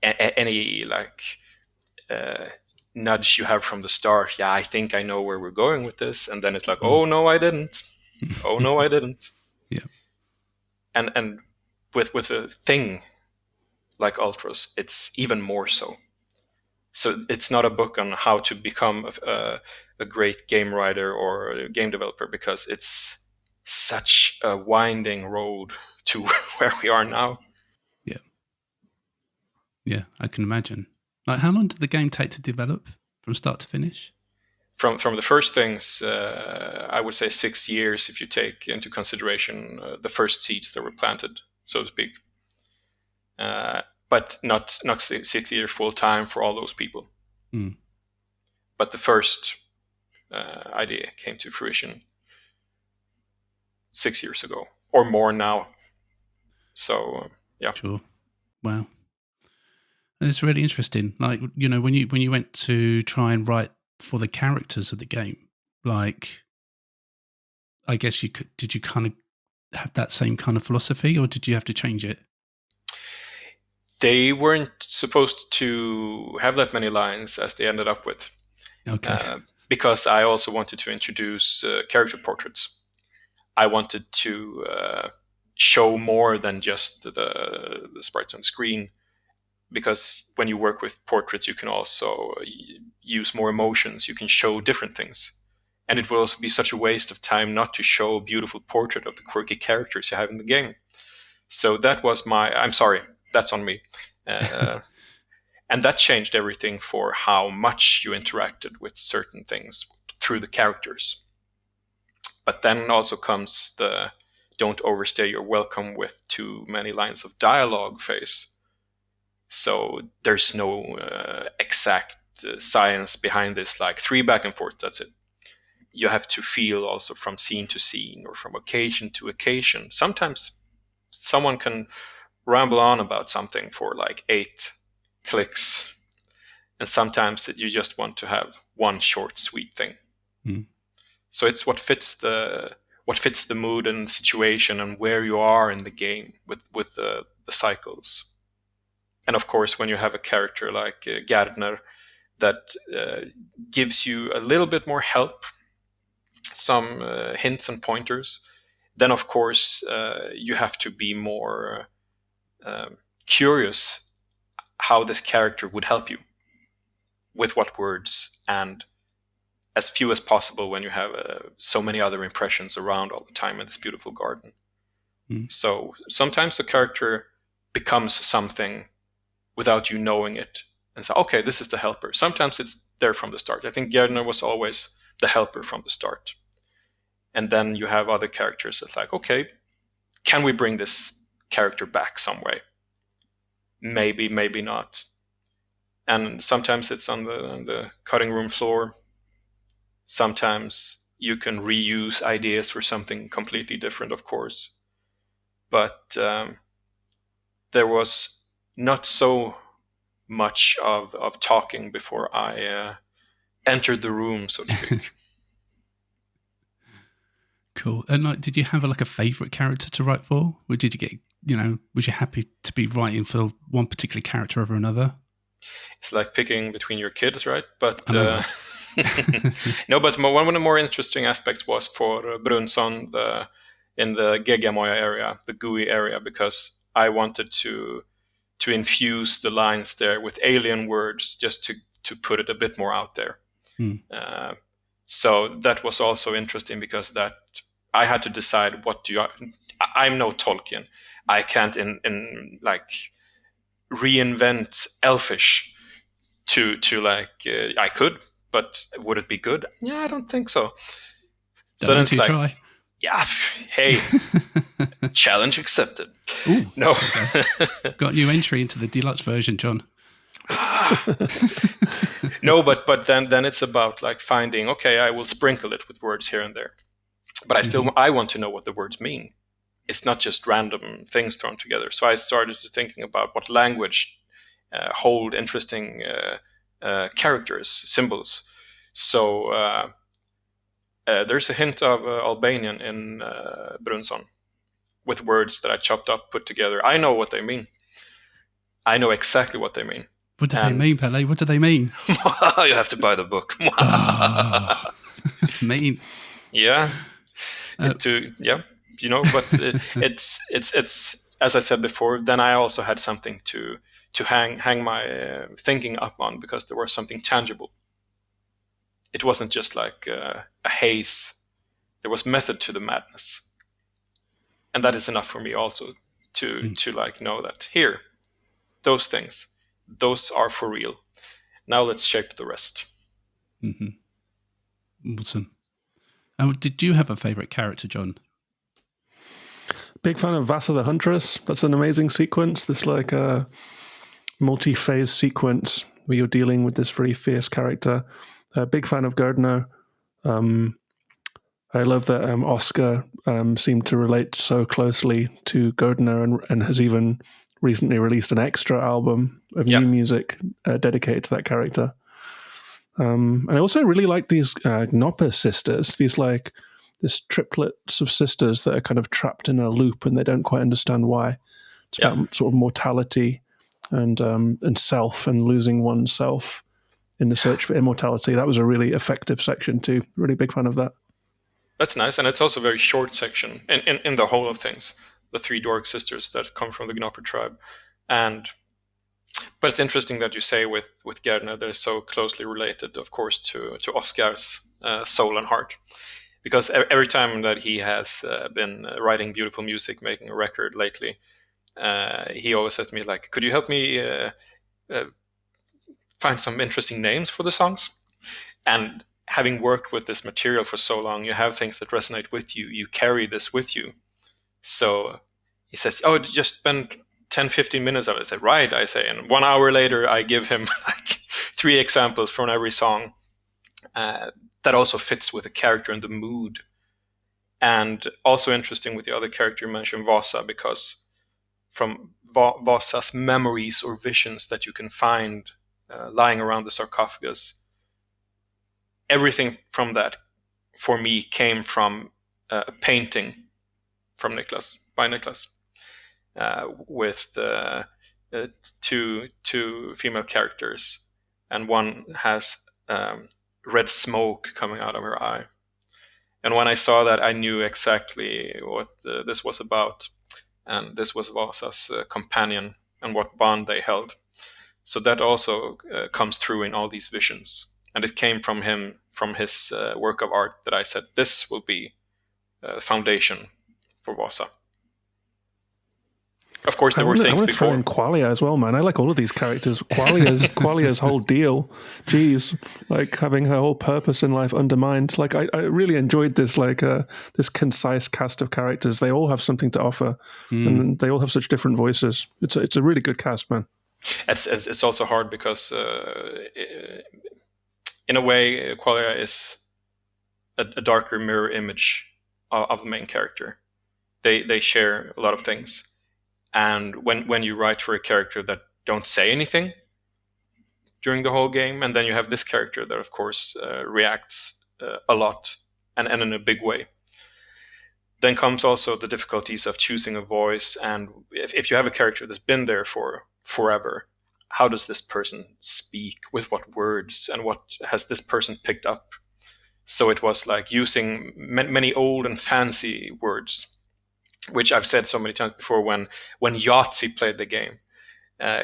any nudge you have from the start. Yeah, I think I know where we're going with this. And then it's like, oh, no, I didn't. Oh, no, I didn't. Yeah. And with a thing like Ultros, it's even more so. So it's not a book on how to become a great game writer or a game developer, because it's such a winding road to where we are now. Yeah, I can imagine. Like, how long did the game take to develop from start to finish? From the first things, I would say 6 years if you take into consideration the first seeds that were planted, so to speak. But not 6 years full time for all those people. But the first idea came to fruition 6 years ago, or more now. So yeah. Sure. Wow. And it's really interesting. Like, you know, when you went to try and write for the characters of the game, like, I guess did you kind of have that same kind of philosophy, or did you have to change it? They weren't supposed to have that many lines as they ended up with. Okay. Because I also wanted to introduce character portraits. I wanted to show more than just the sprites on screen. Because when you work with portraits, you can also use more emotions. You can show different things. And it will also be such a waste of time not to show a beautiful portrait of the quirky characters you have in the game. So that was I'm sorry, that's on me. And that changed everything for how much you interacted with certain things through the characters. But then also comes the don't overstay your welcome with too many lines of dialogue phase. So there's no exact science behind this, like 3 back and forth, that's it. You have to feel also from scene to scene or from occasion to occasion. Sometimes someone can ramble on about something for like 8 clicks. and sometimes you just want to have one short, sweet thing. Mm. So it's what fits the mood and situation and where you are in the game with the cycles. And of course, when you have a character like Gardner that gives you a little bit more help, some hints and pointers, then of course you have to be more curious how this character would help you, with what words, and as few as possible when you have so many other impressions around all the time in this beautiful garden. Mm. So sometimes the character becomes something without you knowing it, and say, okay, this is the helper. Sometimes it's there from the start. I think Gardner was always the helper from the start. And then you have other characters that like, okay, can we bring this character back some way? Maybe, maybe not. And sometimes it's on the cutting room floor. Sometimes you can reuse ideas for something completely different, of course. But there was not so much of talking before I entered the room, so to speak. Cool. And like, did you have like a favorite character to write for? Or did you get, was you happy to be writing for one particular character over another? It's like picking between your kids, right? But Right? no, but one of the more interesting aspects was for Brunson in the Gegamoya area, the GUI area, because I wanted to infuse the lines there with alien words, just to put it a bit more out there. So that was also interesting, because that I had to decide I'm no Tolkien. I can't in like reinvent Elfish to like I could, but would it be good? Yeah, I don't think so. So then it's like, try. Yeah, hey, challenge accepted. Ooh, no, okay. Got a new entry into the deluxe version, John. No, but then it's about like finding, okay, I will sprinkle it with words here and there, but I want to know what the words mean. It's not just random things thrown together. So I started thinking about what language hold interesting characters, symbols. So there's a hint of Albanian in Brunson, with words that I chopped up, put together. I know what they mean. I know exactly what they mean. What do they mean, Pelle? What do they mean? You have to buy the book. Mean. Yeah. But it's as I said before. Then I also had something to hang my thinking up on, because there was something tangible. It wasn't just like a haze. There was method to the madness, and that is enough for me also to like know that here, those things, those are for real. Now let's shape the rest. Mm-hmm. Awesome. Did you have a favorite character, John? Big fan of Vasa the Huntress. That's an amazing sequence. This like a multi-phase sequence where you're dealing with this very fierce character. Big fan of Gardner. I love that Oscar seemed to relate so closely to Gardner and has even recently released an extra album of new music dedicated to that character. And I also really like these Gnoppa sisters, this triplets of sisters that are kind of trapped in a loop and they don't quite understand why. It's about sort of mortality and self and losing oneself in the search for immortality. That was a really effective section too. Really big fan of that. That's nice, and it's also a very short section in the whole of things. The three Dork sisters that come from the Gnopper tribe, but it's interesting that you say with Gardner they're so closely related, of course, to Oscar's soul and heart, because every time that he has been writing beautiful music, making a record lately, he always said to me like, "Could you help me find some interesting names for the songs?" And having worked with this material for so long, you have things that resonate with you. You carry this with you. So he says, "Oh, just spend 10-15 minutes of it." I say, "Right," I say. And 1 hour later, I give him like 3 examples from every song that also fits with the character and the mood. And also interesting with the other character you mentioned, Vasa, because from Vasa's memories or visions that you can find lying around the sarcophagus. Everything from that, for me, came from a painting from by Niklas, with two female characters, and one has red smoke coming out of her eye. And when I saw that, I knew exactly what this was about, and this was Vasa's companion and what bond they held. So that also comes through in all these visions, and it came from him, from his work of art, that I said this will be foundation for Vasa. Of course, there were things I before. Throw in Qualia as well, man. I like all of these characters. Qualia's whole deal. Jeez, like having her whole purpose in life undermined. Like I really enjoyed this, this concise cast of characters. They all have something to offer, and they all have such different voices. It's a really good cast, man. It's also hard because, in a way, Qualia is a darker mirror image of the main character. They share a lot of things. And when you write for a character that don't say anything during the whole game, and then you have this character that, of course, reacts a lot and in a big way, then comes also the difficulties of choosing a voice. And if you have a character that's been there for forever, how does this person speak? With what words? And what has this person picked up? So it was like using many old and fancy words, which I've said so many times before when Yahtzee played the game,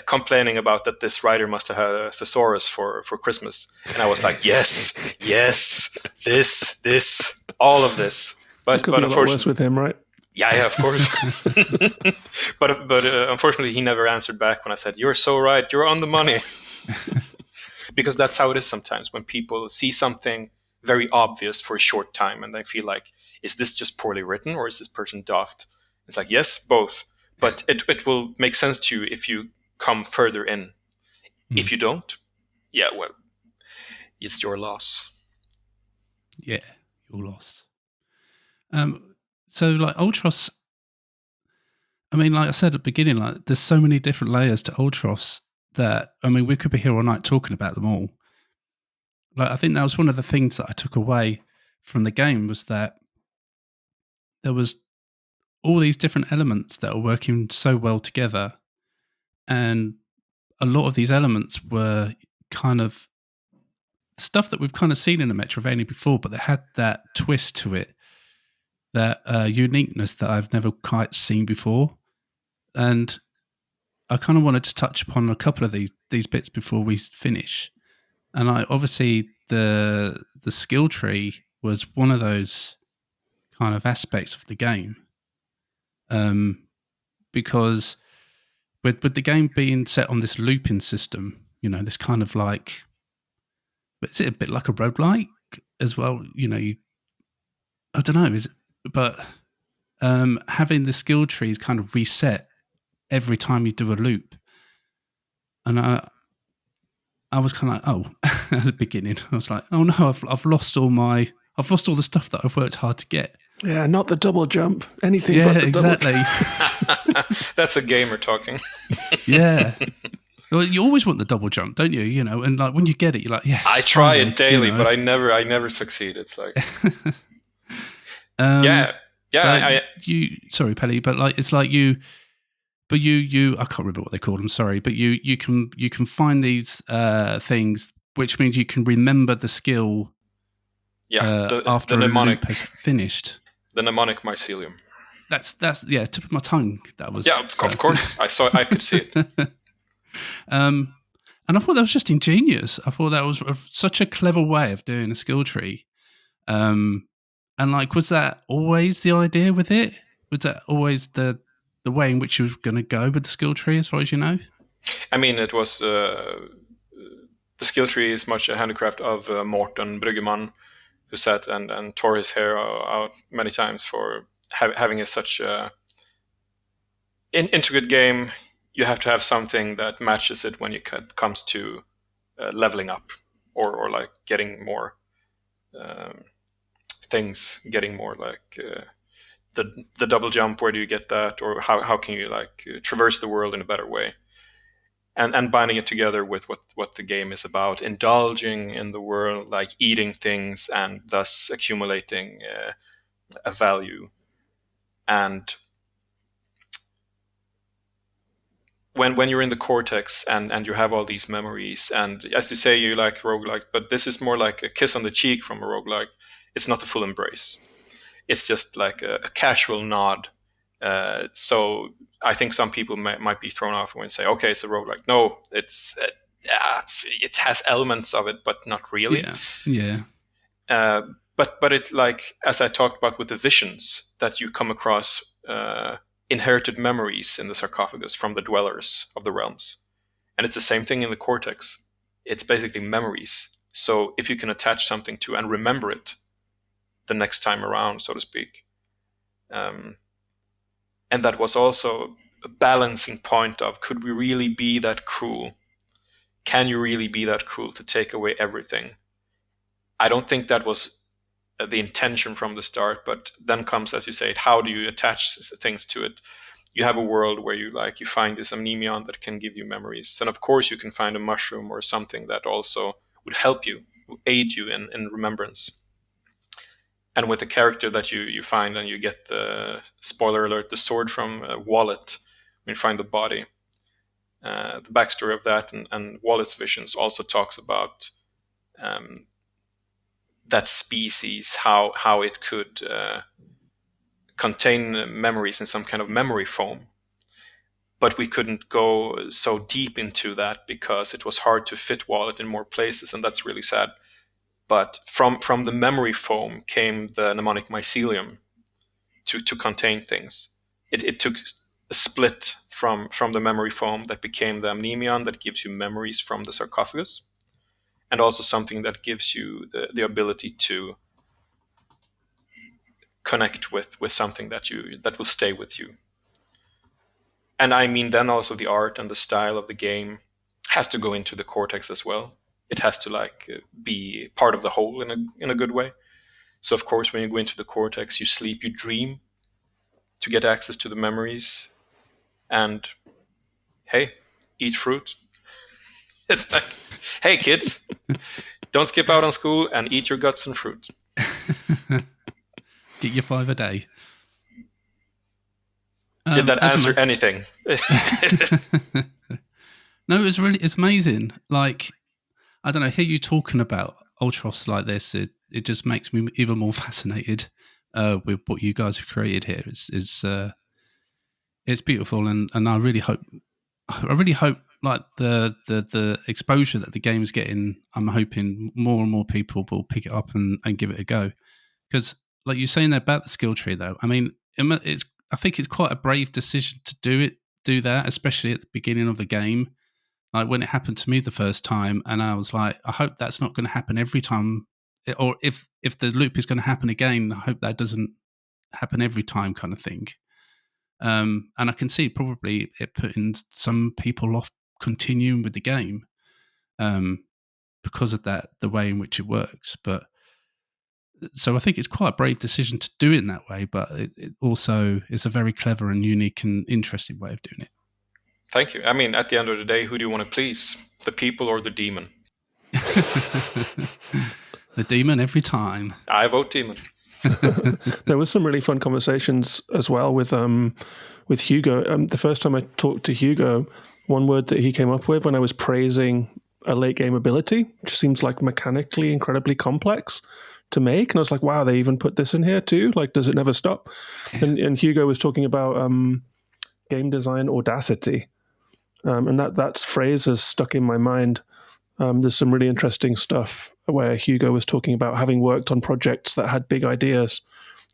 complaining about that this writer must have had a thesaurus for Christmas. And I was like, yes, this, all of this. But could be a lot worse with him, right? Yeah, of course. but unfortunately, he never answered back when I said, "You're so right, you're on the money." Because that's how it is sometimes when people see something very obvious for a short time and they feel like, is this just poorly written or is this person daft? It's like, yes, both. But it will make sense to you if you come further in. If you don't, yeah, well, it's your loss. Yeah, your loss. So like Ultros, I mean, like I said at the beginning, like there's so many different layers to Ultros that, I mean, we could be here all night talking about them all. Like I think that was one of the things that I took away from the game, was that there was all these different elements that are working so well together, and a lot of these elements were kind of stuff that we've kind of seen in a Metroidvania before, but they had that twist to it, that uniqueness that I've never quite seen before. And I kind of wanted to touch upon a couple of these bits before we finish. And obviously the skill tree was one of those kind of aspects of the game, because with the game being set on this looping system, you know, this kind of like, is it a bit like a roguelike as well? You know, I don't know, but having the skill trees kind of reset every time you do a loop, and I was kind of like, oh, at the beginning, I was like, oh no, I've lost all the stuff that I've worked hard to get. Yeah, not the double jump. Anything but the exactly. double jump. That's a gamer talking. Yeah. Well, you always want the double jump, don't you? You know, and like when you get it, you're like, yes. I try it daily, you know? But I never succeed. It's like, sorry, Pelle, but like it's like you I can't remember what they call them. Sorry, but you can find these things, which means you can remember the skill. Yeah, after the mnemonic has finished. The mnemonic mycelium. That's tip of my tongue. That was of course. I could see it. And I thought that was just ingenious. I thought that was such a clever way of doing a skill tree. And like, was that always the idea with it? Was that always the way in which you were going to go with the skill tree, as far as you know? I mean, it was the skill tree is much a handicraft of Morten Bruggemann, who sat and tore his hair out many times for having such a intricate game. You have to have something that matches it when it comes to leveling up or like getting more things, getting more like the double jump. Where do you get that, or how can you like traverse the world in a better way? and binding it together with what the game is about, indulging in the world, like eating things and thus accumulating a value. And when you're in the cortex and you have all these memories, and as you say, you like roguelike, but this is more like a kiss on the cheek from a roguelike. It's not a full embrace. It's just like a casual nod. So I think some people might be thrown off when they say, okay, it's a roguelike. No, it has elements of it, but not really. Yeah. But it's like, as I talked about with the visions, that you come across inherited memories in the sarcophagus from the dwellers of the realms. And it's the same thing in the cortex. It's basically memories. So if you can attach something to and remember it the next time around, so to speak. And that was also a balancing point of, could we really be that cruel? Can you really be that cruel to take away everything? I don't think that was the intention from the start, but then comes, as you say, how do you attach things to it? You have a world where you find this amnemion that can give you memories, and of course you can find a mushroom or something that also would help you, aid you in remembrance. And with the character that you find, and you get the, spoiler alert, the sword from Wallet, when you find the body, the backstory of that and Wallet's visions also talks about that species, how it could contain memories in some kind of memory foam. But we couldn't go so deep into that because it was hard to fit Wallet in more places, and that's really sad. But from the memory foam came the mnemonic mycelium to contain things. It took a split from the memory foam that became the amnemion that gives you memories from the sarcophagus, and also something that gives you the ability to connect with something that will stay with you. And I mean, then also the art and the style of the game has to go into the cortex as well. It has to be part of the whole in a good way. So of course, when you go into the cortex, you sleep, you dream to get access to the memories. And hey, eat fruit. It's like, hey kids, don't skip out on school and eat your guts and fruit. Get your 5 a day. Did that answer anything? No, it's amazing. Like, I don't know, hear you talking about Ultros like this, it just makes me even more fascinated with what you guys have created here. It's beautiful, and I really hope like the exposure that the game's getting, I'm hoping more and more people will pick it up and give it a go. Because like you're saying there about the skill tree, though, I mean, I think it's quite a brave decision to do that, especially at the beginning of the game. Like when it happened to me the first time, and I was like, I hope that's not going to happen every time, or if the loop is going to happen again, I hope that doesn't happen every time, kind of thing. And I can see probably it putting some people off continuing with the game because of that, the way in which it works. But so I think it's quite a brave decision to do it in that way, but it also is a very clever and unique and interesting way of doing it. Thank you. I mean, at the end of the day, who do you want to please? The people or the demon? The demon every time. I vote demon. There was some really fun conversations as well with Hugo. The first time I talked to Hugo, one word that he came up with when I was praising a late game ability, which seems like mechanically incredibly complex to make, and I was like, wow, they even put this in here too? Like, does it never stop? And Hugo was talking about game design audacity, and that phrase has stuck in my mind. There's some really interesting stuff where Hugo was talking about having worked on projects that had big ideas,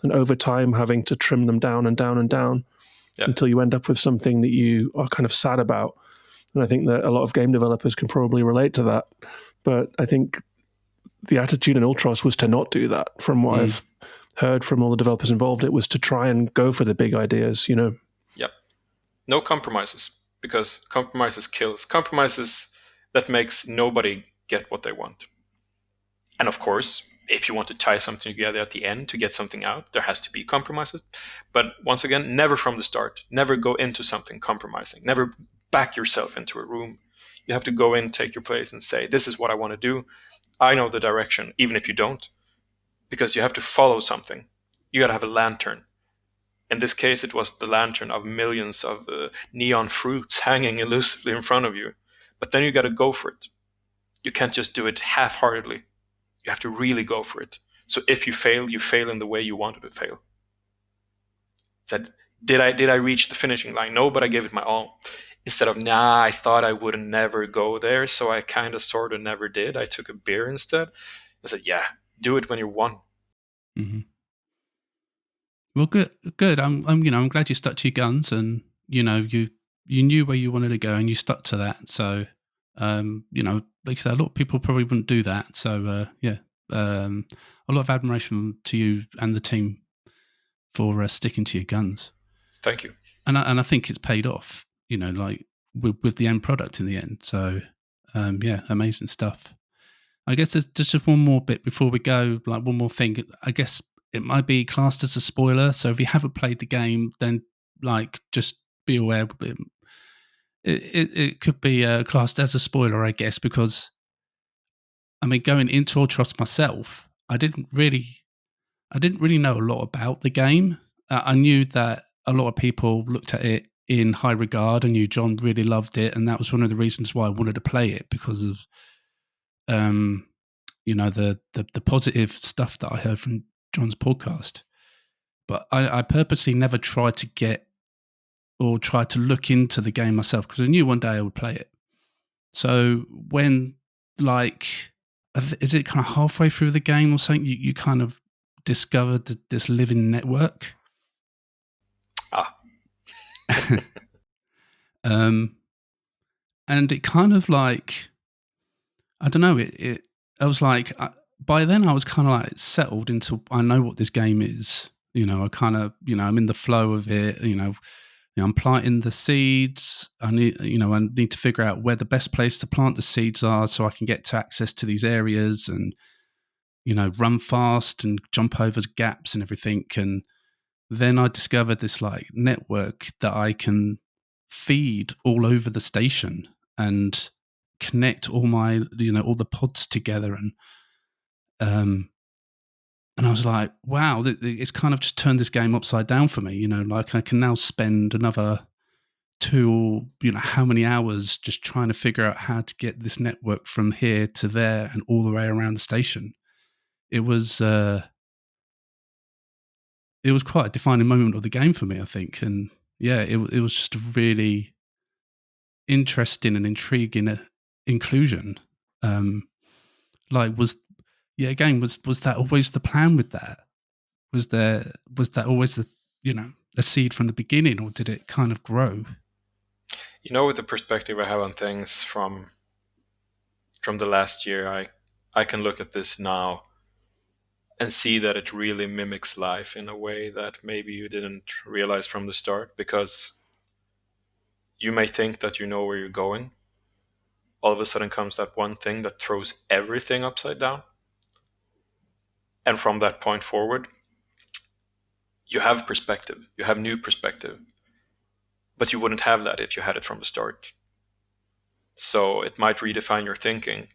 and over time having to trim them down and down and down until you end up with something that you are kind of sad about. And I think that a lot of game developers can probably relate to that. But I think the attitude in Ultros was to not do that. From what I've heard from all the developers involved, it was to try and go for the big ideas, you know? Yep. No compromises, because compromises kills. Compromises that makes nobody get what they want. And of course, if you want to tie something together at the end to get something out, there has to be compromises. But once again, never from the start. Never go into something compromising. Never back yourself into a room You have to go in, take your place, and say, this is what I want to do. I know the direction, even if you don't, because you have to follow something. You got to have a lantern. In this case, it was the lantern of millions of neon fruits hanging elusively in front of you. But then you got to go for it. You can't just do it half-heartedly. You have to really go for it. So if you fail in the way you wanted to fail. Said, did I reach the finishing line? No, but I gave it my all. Instead of, I thought I would never go there, so I kind of sort of never did. I took a beer instead. I said, yeah, do it when you're one. Mm-hmm. Well, good. I'm glad you stuck to your guns, and you knew where you wanted to go, and you stuck to that. So, like I said, a lot of people probably wouldn't do that. So, a lot of admiration to you and the team for sticking to your guns. Thank you. And I think it's paid off. Like with the end product in the end. So, amazing stuff. I guess there's just one more bit before we go. Like one more thing. I guess it might be classed as a spoiler. So if you haven't played the game, then like just be aware. It could be classed as a spoiler, I guess, because I mean, going into Ultros myself, I didn't really know a lot about the game. I knew that a lot of people looked at it in high regard. I knew John really loved it, and that was one of the reasons why I wanted to play it, because of the positive stuff that I heard from John's podcast. But I purposely never tried to get or tried to look into the game myself, because I knew one day I would play it. So when, like, is it kind of halfway through the game or something, you kind of discovered this living network? And it kind of like, I don't know, I was like, by then I was kind of like settled into, I know what this game is. I kind of, I'm in the flow of it. I'm planting the seeds. I need to figure out where the best place to plant the seeds are, so I can get to access to these areas and, run fast and jump over gaps and everything. And then I discovered this like network that I can feed all over the station and connect all my, all the pods together. And I was like, wow, it's kind of just turned this game upside down for me. Like I can now spend another 2, how many hours just trying to figure out how to get this network from here to there and all the way around the station. It was quite a defining moment of the game for me, I think. And yeah, it was just a really interesting and intriguing inclusion. Was that always the plan with that? Was that always the a seed from the beginning, or did it kind of grow? With the perspective I have on things from the last year, I can look at this now and see that it really mimics life in a way that maybe you didn't realize from the start, because you may think that you know where you're going. All of a sudden comes that one thing that throws everything upside down. And from that point forward, you have perspective. You have new perspective. But you wouldn't have that if you had it from the start. So it might redefine your thinking,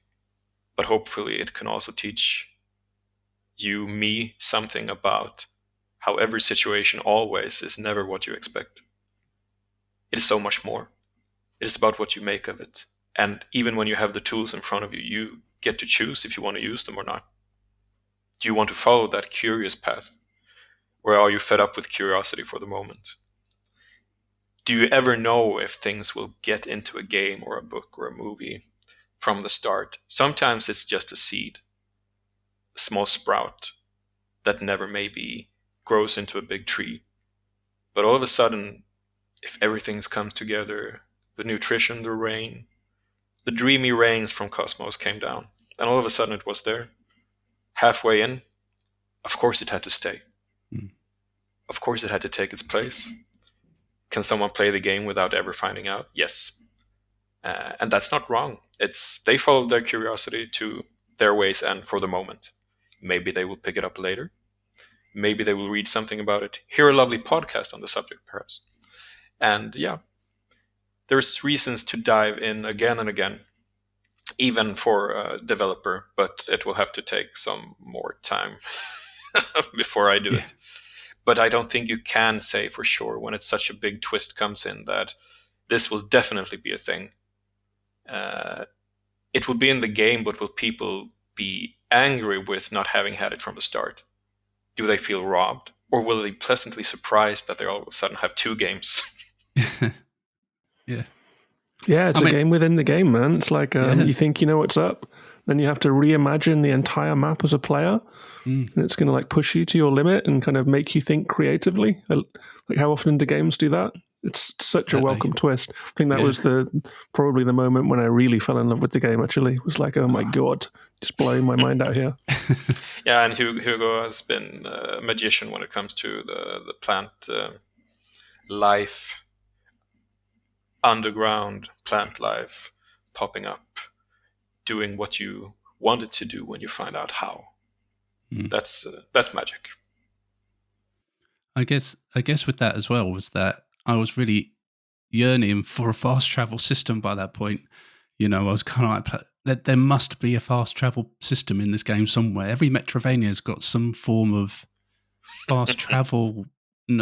but hopefully it can also teach me something about how every situation always is never what you expect. It is so much more. It is about what you make of it. And even when you have the tools in front of you, you get to choose if you want to use them or not. Do you want to follow that curious path? Or are you fed up with curiosity for the moment? Do you ever know if things will get into a game or a book or a movie from the start? Sometimes it's just a seed, a small sprout that never maybe grows into a big tree. But all of a sudden, if everything's come together, the nutrition, the rain, the dreamy rains from Cosmos came down, and all of a sudden it was there. Halfway in, of course it had to stay. Of course it had to take its place. Can someone play the game without ever finding out? Yes. And that's not wrong. They followed their curiosity to their ways and for the moment. Maybe they will pick it up later. Maybe they will read something about it, hear a lovely podcast on the subject, perhaps. And yeah, there's reasons to dive in again and again, even for a developer, but it will have to take some more time before I do it. But I don't think you can say for sure when it's such a big twist comes in that this will definitely be a thing. It will be in the game, but will people be angry with not having had it from the start? Do they feel robbed? Or will they be pleasantly surprised that they all of a sudden have 2 games? Yeah. Yeah, it's a game within the game, man. It's like you think you know what's up, then you have to reimagine the entire map as a player, and it's going to like push you to your limit and kind of make you think creatively. Like how often do games do that? It's such a welcome twist. I think that was probably the moment when I really fell in love with the game. Actually, it was like, oh my god, just blowing my mind out here. Yeah, and Hugo has been a magician when it comes to the plant life. Underground plant life popping up, doing what you wanted to do when you find out how. That's magic. I guess with that as well was that I was really yearning for a fast travel system by that point. I was kind of like, that there must be a fast travel system in this game somewhere. Every Metrovania's got some form of fast travel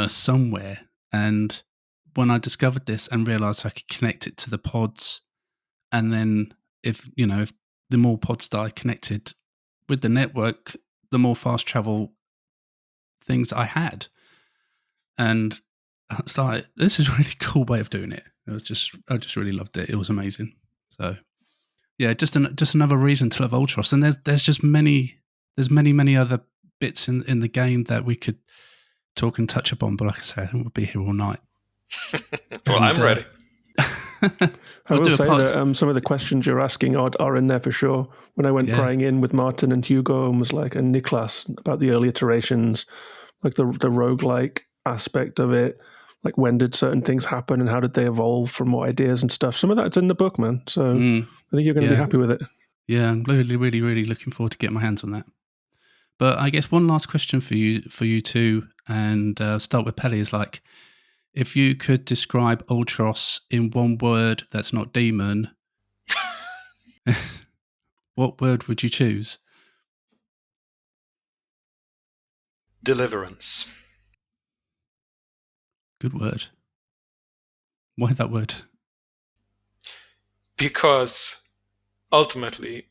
somewhere, and when I discovered this and realized I could connect it to the pods, and then if the more pods that I connected with the network, the more fast travel things I had. And it's like, this is a really cool way of doing it. I just really loved it. It was amazing. So yeah, just another reason to love Ultros. And there's many other bits in the game that we could talk and touch upon, but like I say, I think we'll be here all night. Well, I'm ready. I will say that some of the questions you're asking are in there for sure. When I went prying in with Martin and Hugo and was like, and Niklas about the early iterations, like the roguelike aspect of it, like when did certain things happen and how did they evolve from what ideas and stuff. Some of that's in the book, man. So I think you're going to be happy with it. Yeah, I'm really, really, really looking forward to getting my hands on that. But I guess one last question for you two, and start with Pelle, is like, if you could describe Ultros in one word that's not demon, what word would you choose? Deliverance. Good word. Why that word? Because ultimately,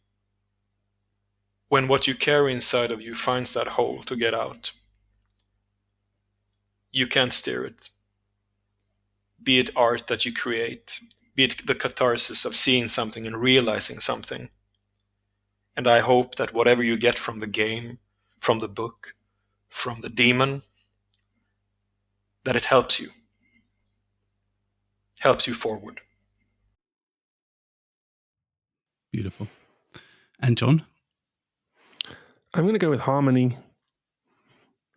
when what you carry inside of you finds that hole to get out, you can't steer it. Be it art that you create, be it the catharsis of seeing something and realizing something. And I hope that whatever you get from the game, from the book, from the demon, that it helps you forward. Beautiful. And John? I'm going to go with harmony.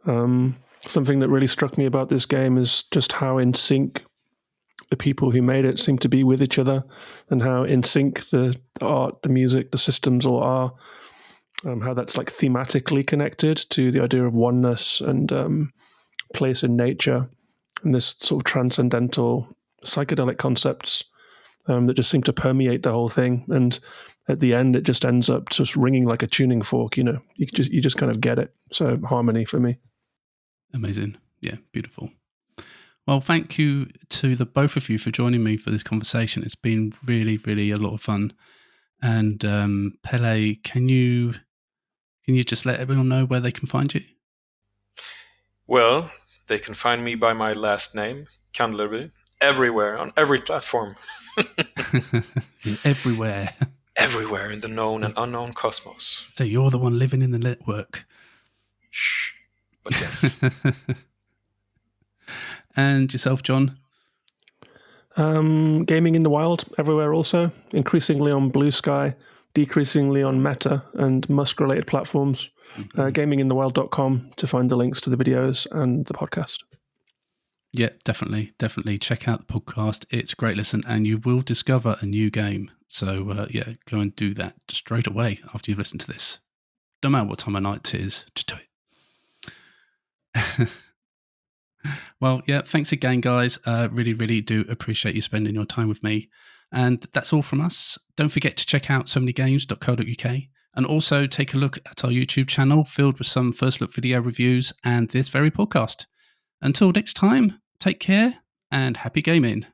Something that really struck me about this game is just how in sync the people who made it seem to be with each other, and how in sync the art, the music, the systems all are. How that's like thematically connected to the idea of oneness and place in nature, and this sort of transcendental psychedelic concepts that just seem to permeate the whole thing. And at the end, it just ends up just ringing like a tuning fork. You just kind of get it. So harmony for me. Amazing. Yeah, beautiful. Well, thank you to the both of you for joining me for this conversation. It's been really, really a lot of fun. And Pelle, can you just let everyone know where they can find you? Well, they can find me by my last name, Cahndlerby, everywhere, on every platform. Everywhere. Everywhere in the known and unknown cosmos. So you're the one living in the network. Shh. But yes. And yourself, John? Gaming in the wild, everywhere also. Increasingly on BlueSky, decreasingly on Meta and Musk-related platforms. Gaminginthewild.com to find the links to the videos and the podcast. Yeah, definitely. Check out the podcast. It's a great listen, and you will discover a new game. So, go and do that straight away after you've listened to this. Don't matter what time of night it is, just do it. Well, yeah, thanks again, guys. Really, really do appreciate you spending your time with me. And that's all from us. Don't forget to check out somanygames.co.uk and also take a look at our YouTube channel filled with some first look video reviews and this very podcast. Until next time, take care and happy gaming.